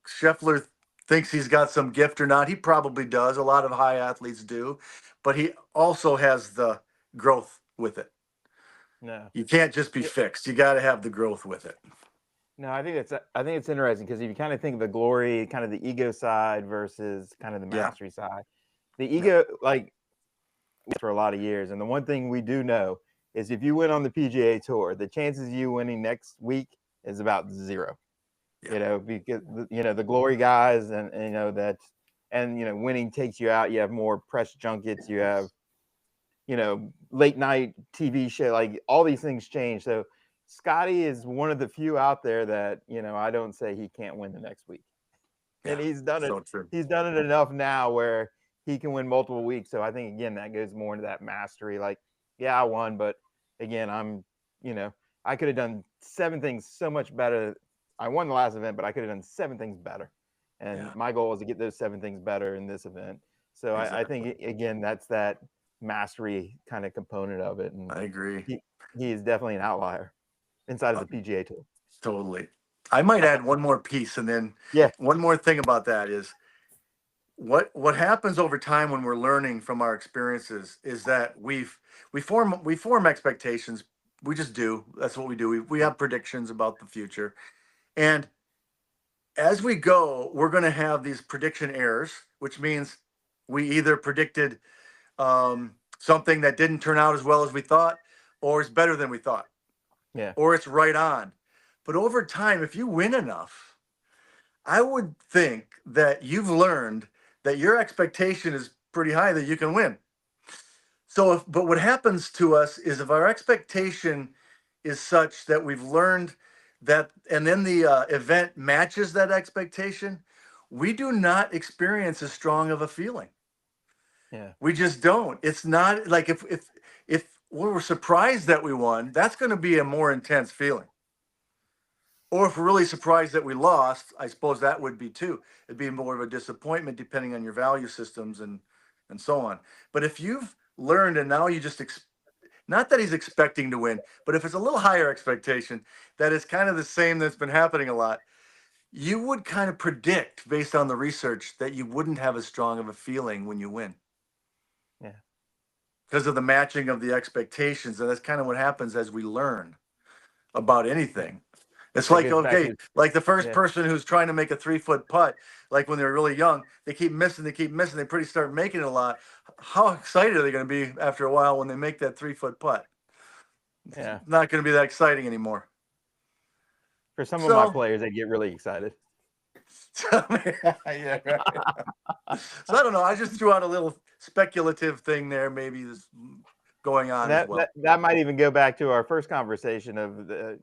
[SPEAKER 2] Scheffler thinks he's got some gift or not, he probably does. A lot of high athletes do, but he also has the growth with it. No, you can't just be fixed. You got to have the growth with it.
[SPEAKER 1] No, I think it's interesting because if you kind of think of the glory, kind of the ego side versus kind of the mastery side, the ego, like for a lot of years. And the one thing we do know is if you win on the PGA Tour, the chances of you winning next week is about zero. Because the glory guys and winning takes you out. You have more press junkets. You have late night TV show. Like all these things change. So Scottie is one of the few out there that I don't say he can't win the next week, and he's done it. So he's done it enough now where he can win multiple weeks. So I think again that goes more into that mastery. Like, yeah, I won, but again, I could have done 7 things so much better. I won the last event, but I could have done 7 things better. And my goal is to get those 7 things better in this event. So exactly. I think, again, that's that mastery kind of component of it. And
[SPEAKER 2] I agree.
[SPEAKER 1] He is definitely an outlier inside of the PGA Tour.
[SPEAKER 2] Totally. I might add one more piece, and then one more thing about that is what happens over time when we're learning from our experiences is that we form expectations. We just do. That's what we do. We have predictions about the future. And as we go, we're going to have these prediction errors, which means we either predicted something that didn't turn out as well as we thought, or it's better than we thought. Yeah. Or it's right on. But over time, if you win enough, I would think that you've learned that your expectation is pretty high that you can win. So, but what happens to us is if our expectation is such that we've learned that, and then the event matches that expectation, we do not experience as strong of a feeling. Yeah, we just don't. It's not like if when we're surprised that we won, that's going to be a more intense feeling. Or if we're really surprised that we lost, I suppose that would be too. It'd be more of a disappointment depending on your value systems and so on. But if you've learned and now you just not that he's expecting to win, but if it's a little higher expectation, that is kind of the same that's been happening a lot, you would kind of predict based on the research that you wouldn't have as strong of a feeling when you win.
[SPEAKER 1] Yeah.
[SPEAKER 2] Because of the matching of the expectations. And that's kind of what happens as we learn about anything. It's like, okay, like the first person who's trying to make a 3-foot putt, like when they're really young, they keep missing, they pretty start making it a lot. How excited are they going to be after a while when they make that 3-foot putt?
[SPEAKER 1] Yeah.
[SPEAKER 2] It's not going to be that exciting anymore.
[SPEAKER 1] For some of my players, they get really excited.
[SPEAKER 2] Yeah, right. So I don't know. I just threw out a little speculative thing there. Maybe this going on as well.
[SPEAKER 1] That might even go back to our first conversation of the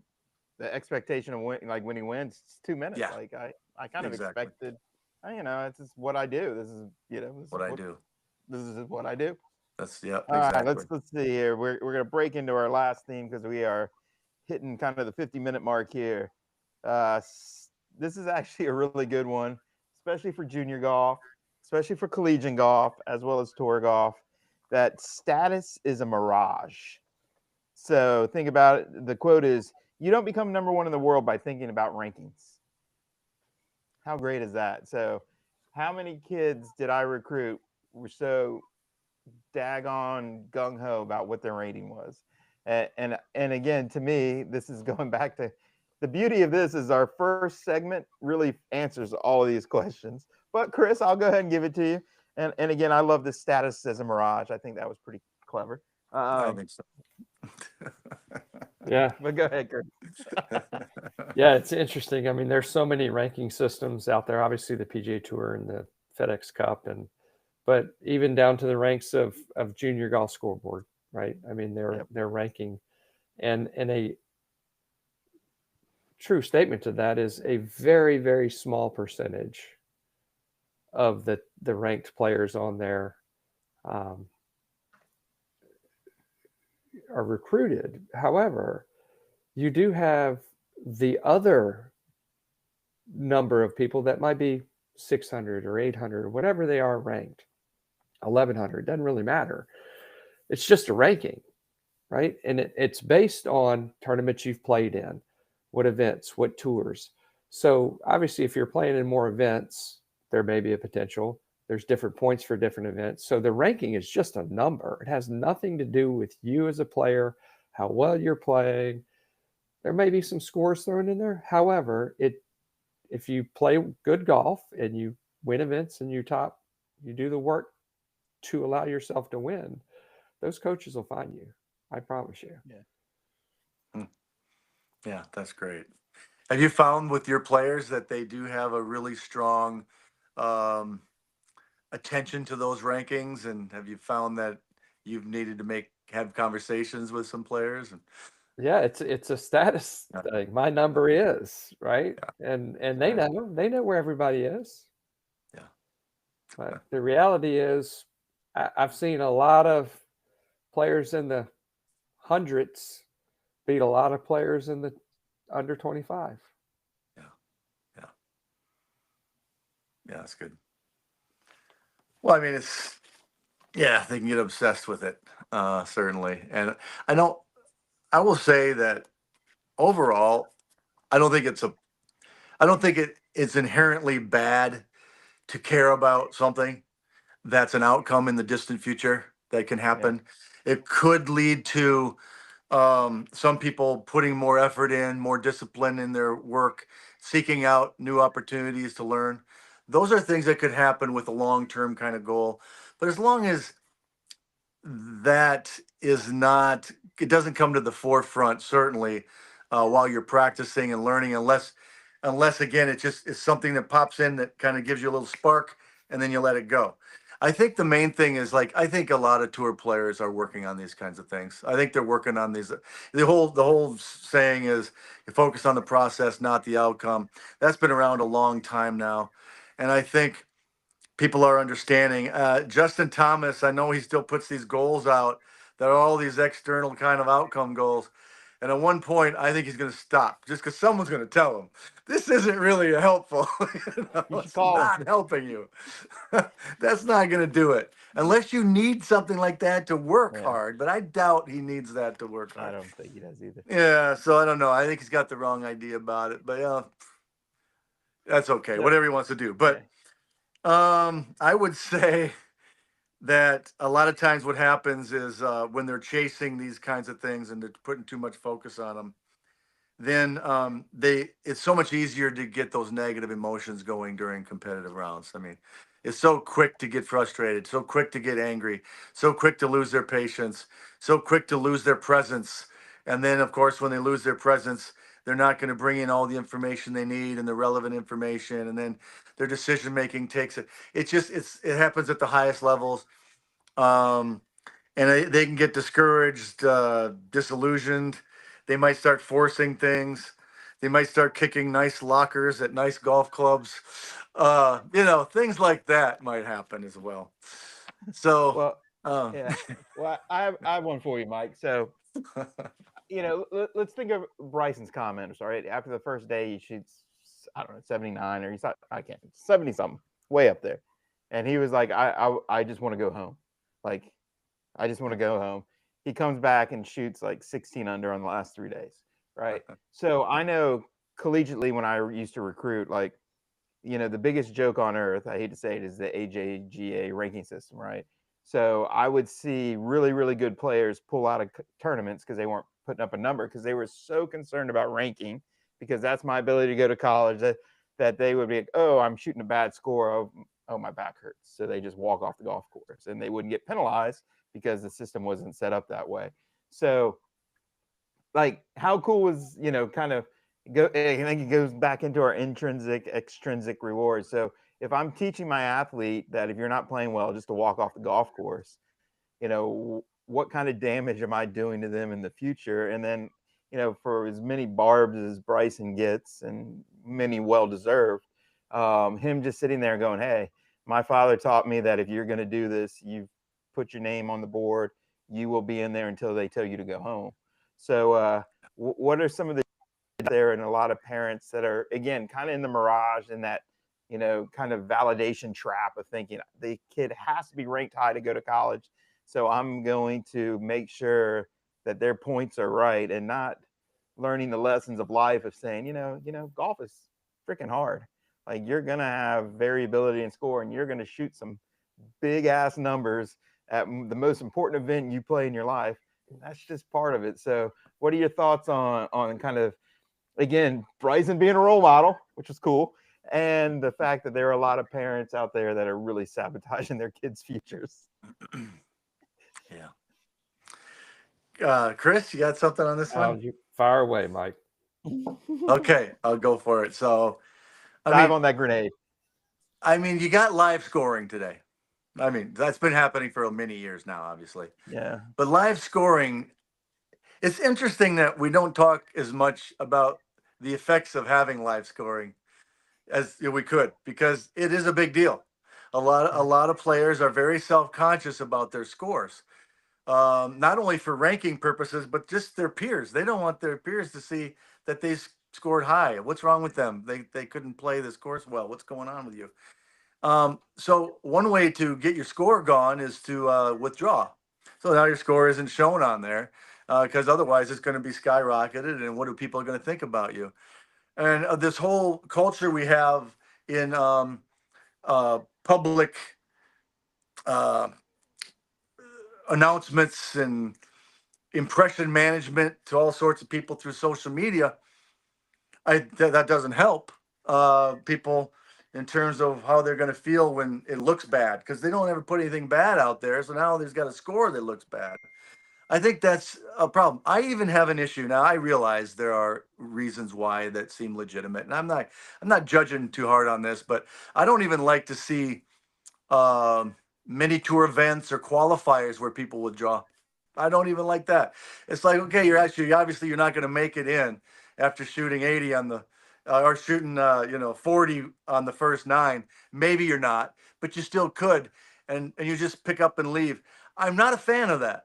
[SPEAKER 1] expectation of winning wins. It's 2 minutes.
[SPEAKER 2] Yeah.
[SPEAKER 1] Like I kind of expected. It's just what I do. This is
[SPEAKER 2] what I do.
[SPEAKER 1] This is what I do.
[SPEAKER 2] That's All
[SPEAKER 1] right, let's see here. We're gonna break into our last theme because we are hitting kind of the 50-minute mark here. This is actually a really good one, especially for junior golf, especially for collegiate golf, as well as tour golf. That status is a mirage. So think about it. The quote is, "You don't become number one in the world by thinking about rankings." How great is that? So how many kids did I recruit were so daggone gung-ho about what their rating was? And again, to me, this is going back to the beauty of this is our first segment really answers all of these questions. But Chris, I'll go ahead and give it to you. And again, I love this status as a mirage. I think that was pretty clever.
[SPEAKER 2] I think so.
[SPEAKER 3] Yeah.
[SPEAKER 1] But go ahead, Chris.
[SPEAKER 3] Yeah, it's interesting. I mean, there's so many ranking systems out there. Obviously, the PGA Tour and the FedEx Cup, but even down to the ranks of Junior Golf Scoreboard, right? I mean, they're ranking, and a true statement to that is a very, very small percentage of the ranked players on there are recruited. However, you do have the other number of people that might be 600 or 800 or whatever they are ranked, 1100, doesn't really matter. It's just a ranking, right? And it's based on tournaments you've played in, what events, what tours. So obviously, if you're playing in more events, there may be a potential. There's different points for different events. So the ranking is just a number. It has nothing to do with you as a player, how well you're playing. There may be some scores thrown in there. However, if you play good golf and you win events and you do the work to allow yourself to win, those coaches will find you. I promise you.
[SPEAKER 2] Yeah. Yeah, that's great. Have you found with your players that they do have a really strong attention to those rankings? And have you found that you've needed to have conversations with some players?
[SPEAKER 3] Yeah, it's a status thing. My number is right, and they know where everybody is.
[SPEAKER 2] Yeah,
[SPEAKER 3] but the reality is, I've seen a lot of players in the hundreds beat a lot of players in the under 25.
[SPEAKER 2] Yeah, that's good. Well, I mean, they can get obsessed with it, certainly. And I will say that overall, I don't think it's inherently bad to care about something that's an outcome in the distant future that can happen. Yeah. It could lead to some people putting more effort in, more discipline in their work, seeking out new opportunities to learn. Those are things that could happen with a long-term kind of goal. But as long as that is not, it doesn't come to the forefront, certainly, while you're practicing and learning, unless again, it just is something that pops in that kind of gives you a little spark and then you let it go. I think the main thing is, I think a lot of tour players are working on these kinds of things. I think they're working on these. The whole saying is, you focus on the process, not the outcome. That's been around a long time now. And I think people are understanding. Justin Thomas, I know he still puts these goals out, There are all these external kind of outcome goals. And at one point, I think he's going to stop just because someone's going to tell him this isn't really helpful. It's not helping you. That's not going to do it unless you need something like that to work hard. But I doubt he needs that to work hard.
[SPEAKER 1] I don't think he does either.
[SPEAKER 2] Yeah, so I don't know. I think he's got the wrong idea about it. But that's okay. Whatever he wants to do. But I would say that a lot of times what happens is when they're chasing these kinds of things and they're putting too much focus on them, then it's so much easier to get those negative emotions going during competitive rounds. I mean, it's so quick to get frustrated, so quick to get angry, so quick to lose their patience, so quick to lose their presence. And then, of course, when they lose their presence, they're not going to bring in all the information they need and the relevant information. And then their decision making takes it. It happens at the highest levels. And they can get discouraged, disillusioned. They might start forcing things. They might start kicking nice lockers at nice golf clubs. Things like that might happen as well. So,
[SPEAKER 1] Well, I have one for you, Mike. So, let's think of Bryson's comment. Sorry, after the first day, he shoots, I don't know, 79 or I can't, 70 something, way up there, and he was like, I just want to go home, like, I just want to go home. He comes back and shoots like 16 under on the last 3 days, right? So I know collegiately when I used to recruit, like, the biggest joke on earth, I hate to say it, is the AJGA ranking system, right? So I would see really, really good players pull out of tournaments because they weren't putting up a number because they were so concerned about ranking, because that's my ability to go to college, that they would be like, oh, I'm shooting a bad score. Oh, my back hurts. So they just walk off the golf course and they wouldn't get penalized because the system wasn't set up that way. So, like, how cool was, kind of I think it goes back into our intrinsic, extrinsic rewards. So if I'm teaching my athlete that if you're not playing well, just to walk off the golf course, what kind of damage am I doing to them in the future? And then, for as many barbs as Bryson gets, and many well-deserved, him just sitting there going, hey, my father taught me that if you're going to do this, you put your name on the board, you will be in there until they tell you to go home. So what are some of the there, and a lot of parents that are, again, kind of in the mirage, in that, kind of validation trap of thinking the kid has to be ranked high to go to college, so I'm going to make sure that their points are right, and not learning the lessons of life of saying, golf is freaking hard. Like, you're going to have variability in score, and you're going to shoot some big ass numbers at the most important event you play in your life. That's just part of it. So what are your thoughts on kind of, again, Bryson being a role model, which is cool, and the fact that there are a lot of parents out there that are really sabotaging their kids' futures?
[SPEAKER 2] Yeah. Chris, you got something on this one?
[SPEAKER 3] You fire away, Mike.
[SPEAKER 2] Okay, I'll go for it. So,
[SPEAKER 1] dive on that grenade.
[SPEAKER 2] I mean, you got live scoring today. I mean, that's been happening for many years now, obviously.
[SPEAKER 1] Yeah.
[SPEAKER 2] But live scoring, it's interesting that we don't talk as much about the effects of having live scoring as we could, because it is a big deal. A lot of players are very self-conscious about their scores, not only for ranking purposes, but just their peers. They don't want their peers to see that they scored high. What's wrong with them? They couldn't play this course well. What's going on with you? So one way to get your score gone is to withdraw. So now your score isn't shown on there, because otherwise it's going to be skyrocketed. And what are people going to think about you? And this whole culture we have in public announcements and impression management to all sorts of people through social media, that doesn't help people in terms of how they're going to feel when it looks bad, because they don't ever put anything bad out there. So now there's got a score that looks bad. I think that's a problem. I even have an issue now. I realize there are reasons why that seem legitimate, and I'm not judging too hard on this, but I don't even like to see mini tour events or qualifiers where people withdraw. I don't even like that. It's like, okay, obviously you're not going to make it in after shooting 80 on the or shooting 40 on the first 9. Maybe you're not, but you still could, and you just pick up and leave. I'm not a fan of that.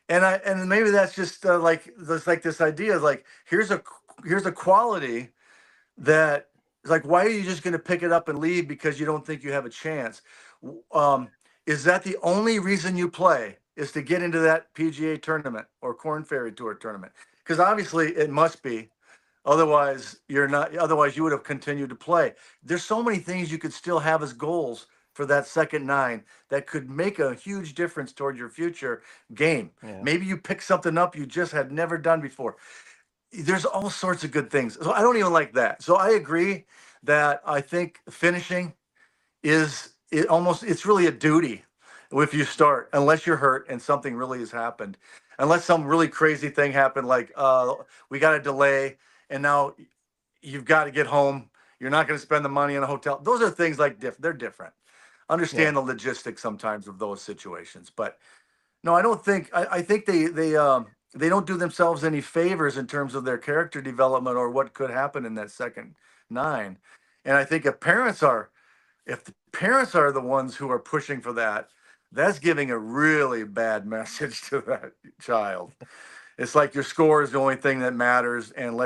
[SPEAKER 2] And maybe that's just like this idea of like, here's a quality that is like, why are you just going to pick it up and leave because you don't think you have a chance? Is that the only reason you play, is to get into that PGA tournament or Korn Ferry Tour tournament? Because obviously it must be. Otherwise, you're not. Otherwise, you would have continued to play. There's so many things you could still have as goals for that second 9 that could make a huge difference toward your future game.
[SPEAKER 1] Yeah.
[SPEAKER 2] Maybe you pick something up you just had never done before. There's all sorts of good things. So I don't even like that. So I agree that I think finishing it's really a duty if you start, unless you're hurt and something really has happened, unless some really crazy thing happened, like we got a delay and now you've got to get home. You're not going to spend the money in a hotel. Those are things like they're different. Understand the logistics sometimes of those situations, but no, I don't think. I think they don't do themselves any favors in terms of their character development or what could happen in that second 9. And I think if the parents are the ones who are pushing for that, that's giving a really bad message to that child. It's like your score is the only thing that matters, and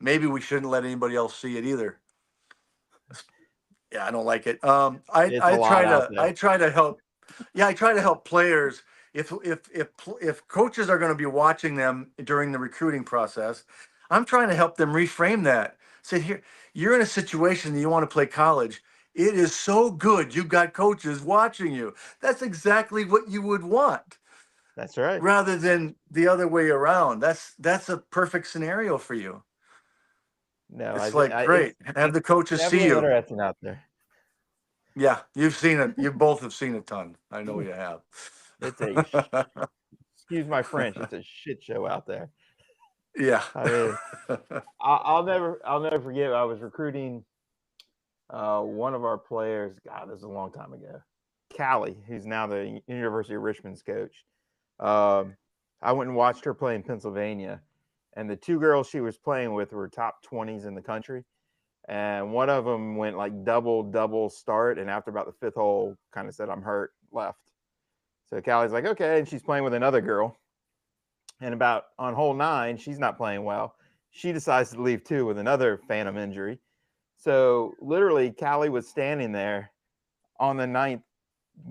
[SPEAKER 2] maybe we shouldn't let anybody else see it either. Yeah, I don't like it. I try to help. Yeah, I try to help players. If coaches are going to be watching them during the recruiting process, I'm trying to help them reframe that. Say, here, you're in a situation that you want to play college. It is so good you've got coaches watching you. That's exactly what you would want.
[SPEAKER 1] That's right.
[SPEAKER 2] Rather than the other way around. That's a perfect scenario for you.
[SPEAKER 1] No,
[SPEAKER 2] it's great. Have the coaches see you.
[SPEAKER 1] Interesting out there.
[SPEAKER 2] Yeah, you've seen it. You both have seen a ton. I know you have.
[SPEAKER 1] It's excuse my French. It's a shit show out there.
[SPEAKER 2] Yeah.
[SPEAKER 1] I mean, I'll never forget. I was recruiting one of our players. God, this is a long time ago. Callie, who's now the University of Richmond's coach. I went and watched her play in Pennsylvania, and the 2 girls she was playing with were top 20s in the country. And one of them went like double start, and after about the 5th hole, kind of said, "I'm hurt," left. So Callie's like, okay, and she's playing with another girl. And about on hole 9, she's not playing well. She decides to leave too with another phantom injury. So literally, Callie was standing there on the 9th,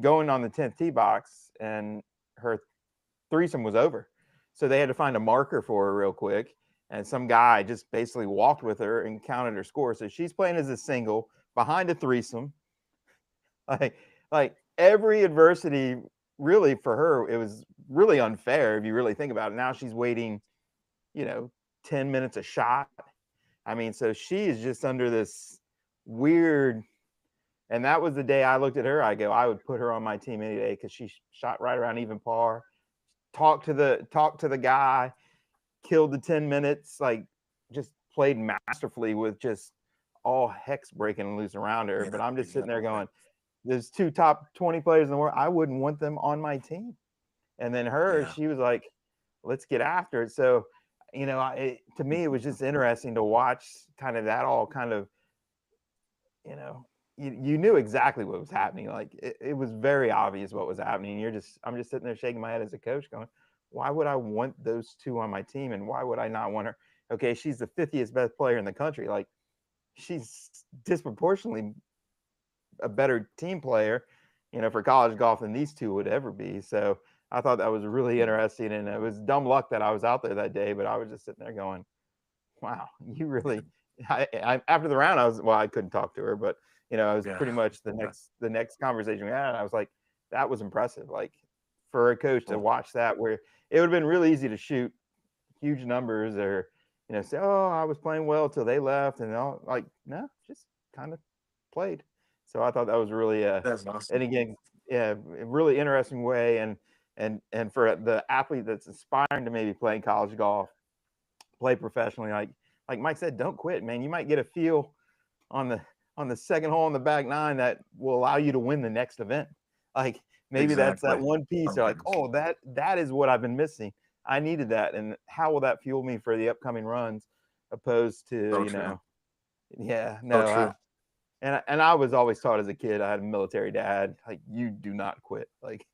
[SPEAKER 1] going on the 10th tee box, and her threesome was over. So they had to find a marker for her real quick. And some guy just basically walked with her and counted her score. So she's playing as a single behind a threesome. Like every adversity, really, for her, it was really unfair if you really think about it. Now she's waiting, 10 minutes a shot. I mean, so she is just under this weird. And that was the day I looked at her. I would put her on my team any day because she shot right around even par. Talked to the guy. Killed the 10 minutes, like just played masterfully with just all hex breaking loose around her. But I'm just sitting there going, there's 2 top 20 players in the world. I wouldn't want them on my team. And then she was like, let's get after it. So, to me, it was just interesting to watch kind of that all kind of, you knew exactly what was happening. Like it was very obvious what was happening. I'm just sitting there shaking my head as a coach going, why would I want those 2 on my team? And why would I not want her? Okay, she's the 50th best player in the country. Like, she's disproportionately a better team player, for college golf than these 2 would ever be. So I thought that was really interesting. And it was dumb luck that I was out there that day, but I was just sitting there going, wow, you really after the round, I couldn't talk to her, but it was pretty much the next conversation we had. I was like, that was impressive. Like, for a coach to watch that, where it would have been really easy to shoot huge numbers or, say, oh, I was playing well till they left. And all, like, no, just kind of played. So I thought that was really,
[SPEAKER 2] that's awesome.
[SPEAKER 1] And again, a really interesting way. And for the athlete that's aspiring to maybe play college golf, play professionally, like Mike said, don't quit, man. You might get a feel on the second hole on the back 9 that will allow you to win the next event. Like, maybe that's that one piece. You're like, oh, that is what I've been missing. I needed that. And how will that fuel me for the upcoming runs opposed to, and I was always taught as a kid, I had a military dad, like, you do not quit. Like,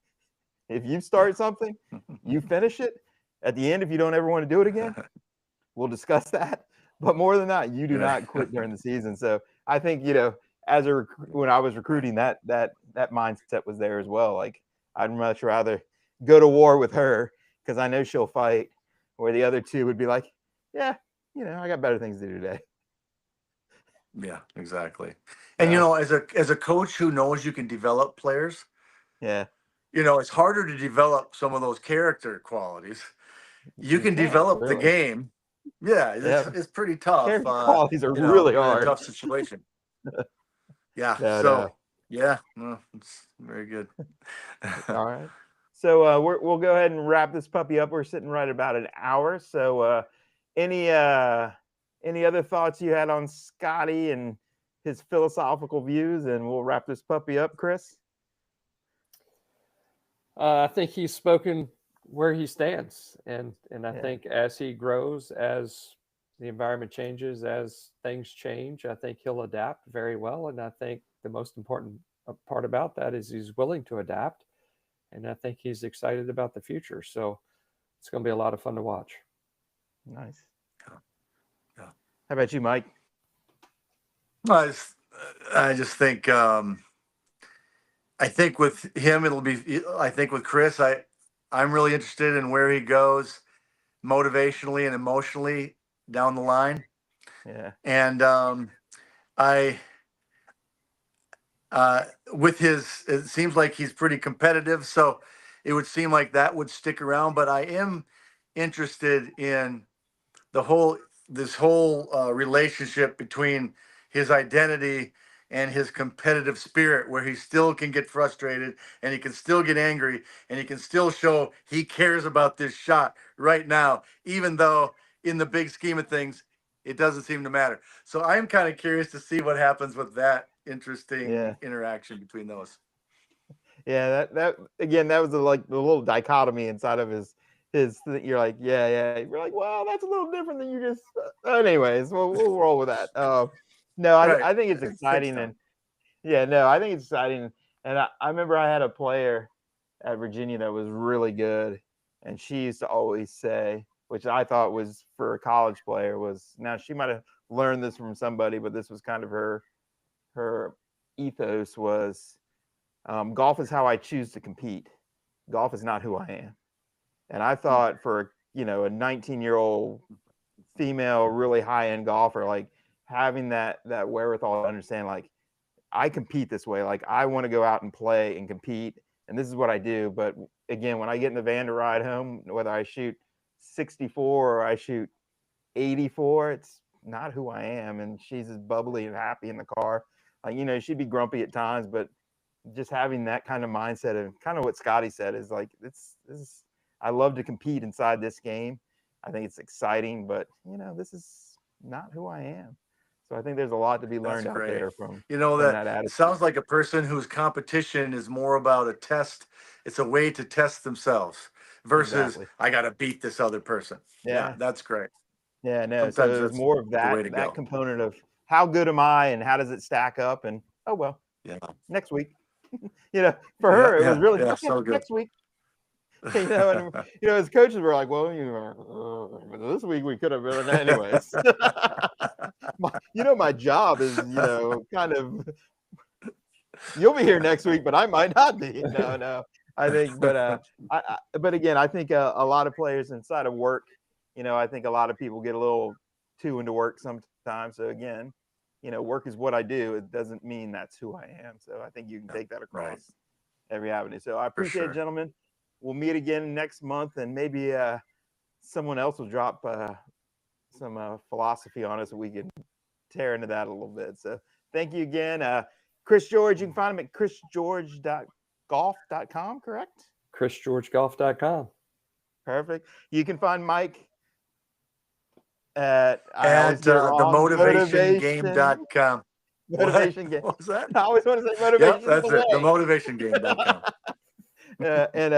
[SPEAKER 1] If you start something, you finish it. At the end, if you don't ever want to do it again, we'll discuss that. But more than that, you do not quit during the season. So I think, when I was recruiting, that mindset was there as well. Like, I'd much rather go to war with her because I know she'll fight, where the other two would be like, yeah, I got better things to do today.
[SPEAKER 2] Yeah, exactly. And as a coach who knows you can develop players, it's harder to develop some of those character qualities. You can develop the game. Yeah, it's pretty tough.
[SPEAKER 1] Character qualities are really hard.
[SPEAKER 2] In a tough situation. Yeah. It's very good.
[SPEAKER 1] All right. So we'll go ahead and wrap this puppy up. We're sitting right about an hour. So any other thoughts you had on Scottie and his philosophical views, and we'll wrap this puppy up, Chris?
[SPEAKER 3] I think he's spoken where he stands, and I think as he grows, as the environment changes, as things change, I think he'll adapt very well. And I think the most important part about that is he's willing to adapt, and I think he's excited about the future. So it's going to be a lot of fun to watch.
[SPEAKER 1] Nice. Yeah. How about you, Mike?
[SPEAKER 2] I just think I think with him it'll be. I think with Chris, I'm really interested in where he goes motivationally and emotionally down the line.
[SPEAKER 1] Yeah.
[SPEAKER 2] And with it seems like he's pretty competitive, so it would seem like that would stick around. But I am interested in this whole relationship between his identity and his competitive spirit, where he still can get frustrated and he can still get angry and he can still show he cares about this shot right now, even though in the big scheme of things, it doesn't seem to matter. So I'm kind of curious to see what happens with that interesting interaction between those.
[SPEAKER 1] Yeah, that again, that was the little dichotomy inside of his. You're like, yeah. You're like, well, that's a little different than you just. Anyways, we'll roll with that. No, I think it's exciting, and I think it's exciting. And I remember I had a player at Virginia that was really good, and she used to always say, which I thought was for a college player, now she might have learned this from somebody, but this was kind of her ethos was, golf is how I choose to compete. Golf is not who I am. And I thought for a 19-year-old female, really high-end golfer, like having that wherewithal to understand, like, I compete this way. Like, I want to go out and play and compete, and this is what I do. But again, when I get in the van to ride home, whether I shoot 64 or I shoot 84, it's not who I am. And she's as bubbly and happy in the car. Like, she'd be grumpy at times, but just having that kind of mindset, and kind of what Scottie said is like, I love to compete inside this game. I think it's exciting, but this is not who I am. So I think there's a lot to be learned out there from that attitude.
[SPEAKER 2] It sounds like a person whose competition is more about a test. It's a way to test themselves versus I got to beat this other person. Yeah, that's great.
[SPEAKER 1] Yeah, no. Sometimes so there's more of that component of how good am I and how does it stack up, and next week. For her it was really so good. Next week. And as coaches were like, well, this week we could have been anyways. My job is, kind of, you'll be here next week, but I might not be. No, I think, but again, I think a lot of players inside of work, I think a lot of people get a little too into work sometimes. So again, work is what I do. It doesn't mean that's who I am. So I think you can take that across every avenue. So I appreciate it, gentlemen. We'll meet again next month, and maybe someone else will drop some philosophy on us, and we can tear into that a little bit. So thank you again. Chris George, you can find him at chrisgeorge.golf.com, correct?
[SPEAKER 3] chrisgeorgegolf.com.
[SPEAKER 1] Perfect. You can find Mike at
[SPEAKER 2] themotivationgame.com.
[SPEAKER 1] Motivation Game.
[SPEAKER 2] What was that?
[SPEAKER 1] I always want to say motivation.
[SPEAKER 2] Yep, that's it. Themotivationgame.com.
[SPEAKER 1] And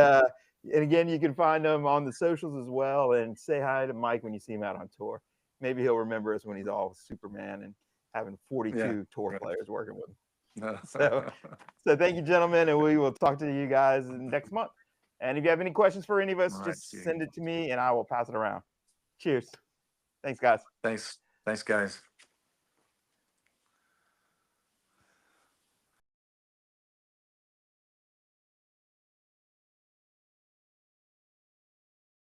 [SPEAKER 1] again, you can find him on the socials as well. And say hi to Mike when you see him out on tour. Maybe he'll remember us when he's all Superman and having 42 tour players working with him. So thank you, gentlemen, and we will talk to you guys next month. And if you have any questions for any of us, just send it to me and I will pass it around. Cheers. Thanks, guys.
[SPEAKER 2] Thanks, guys.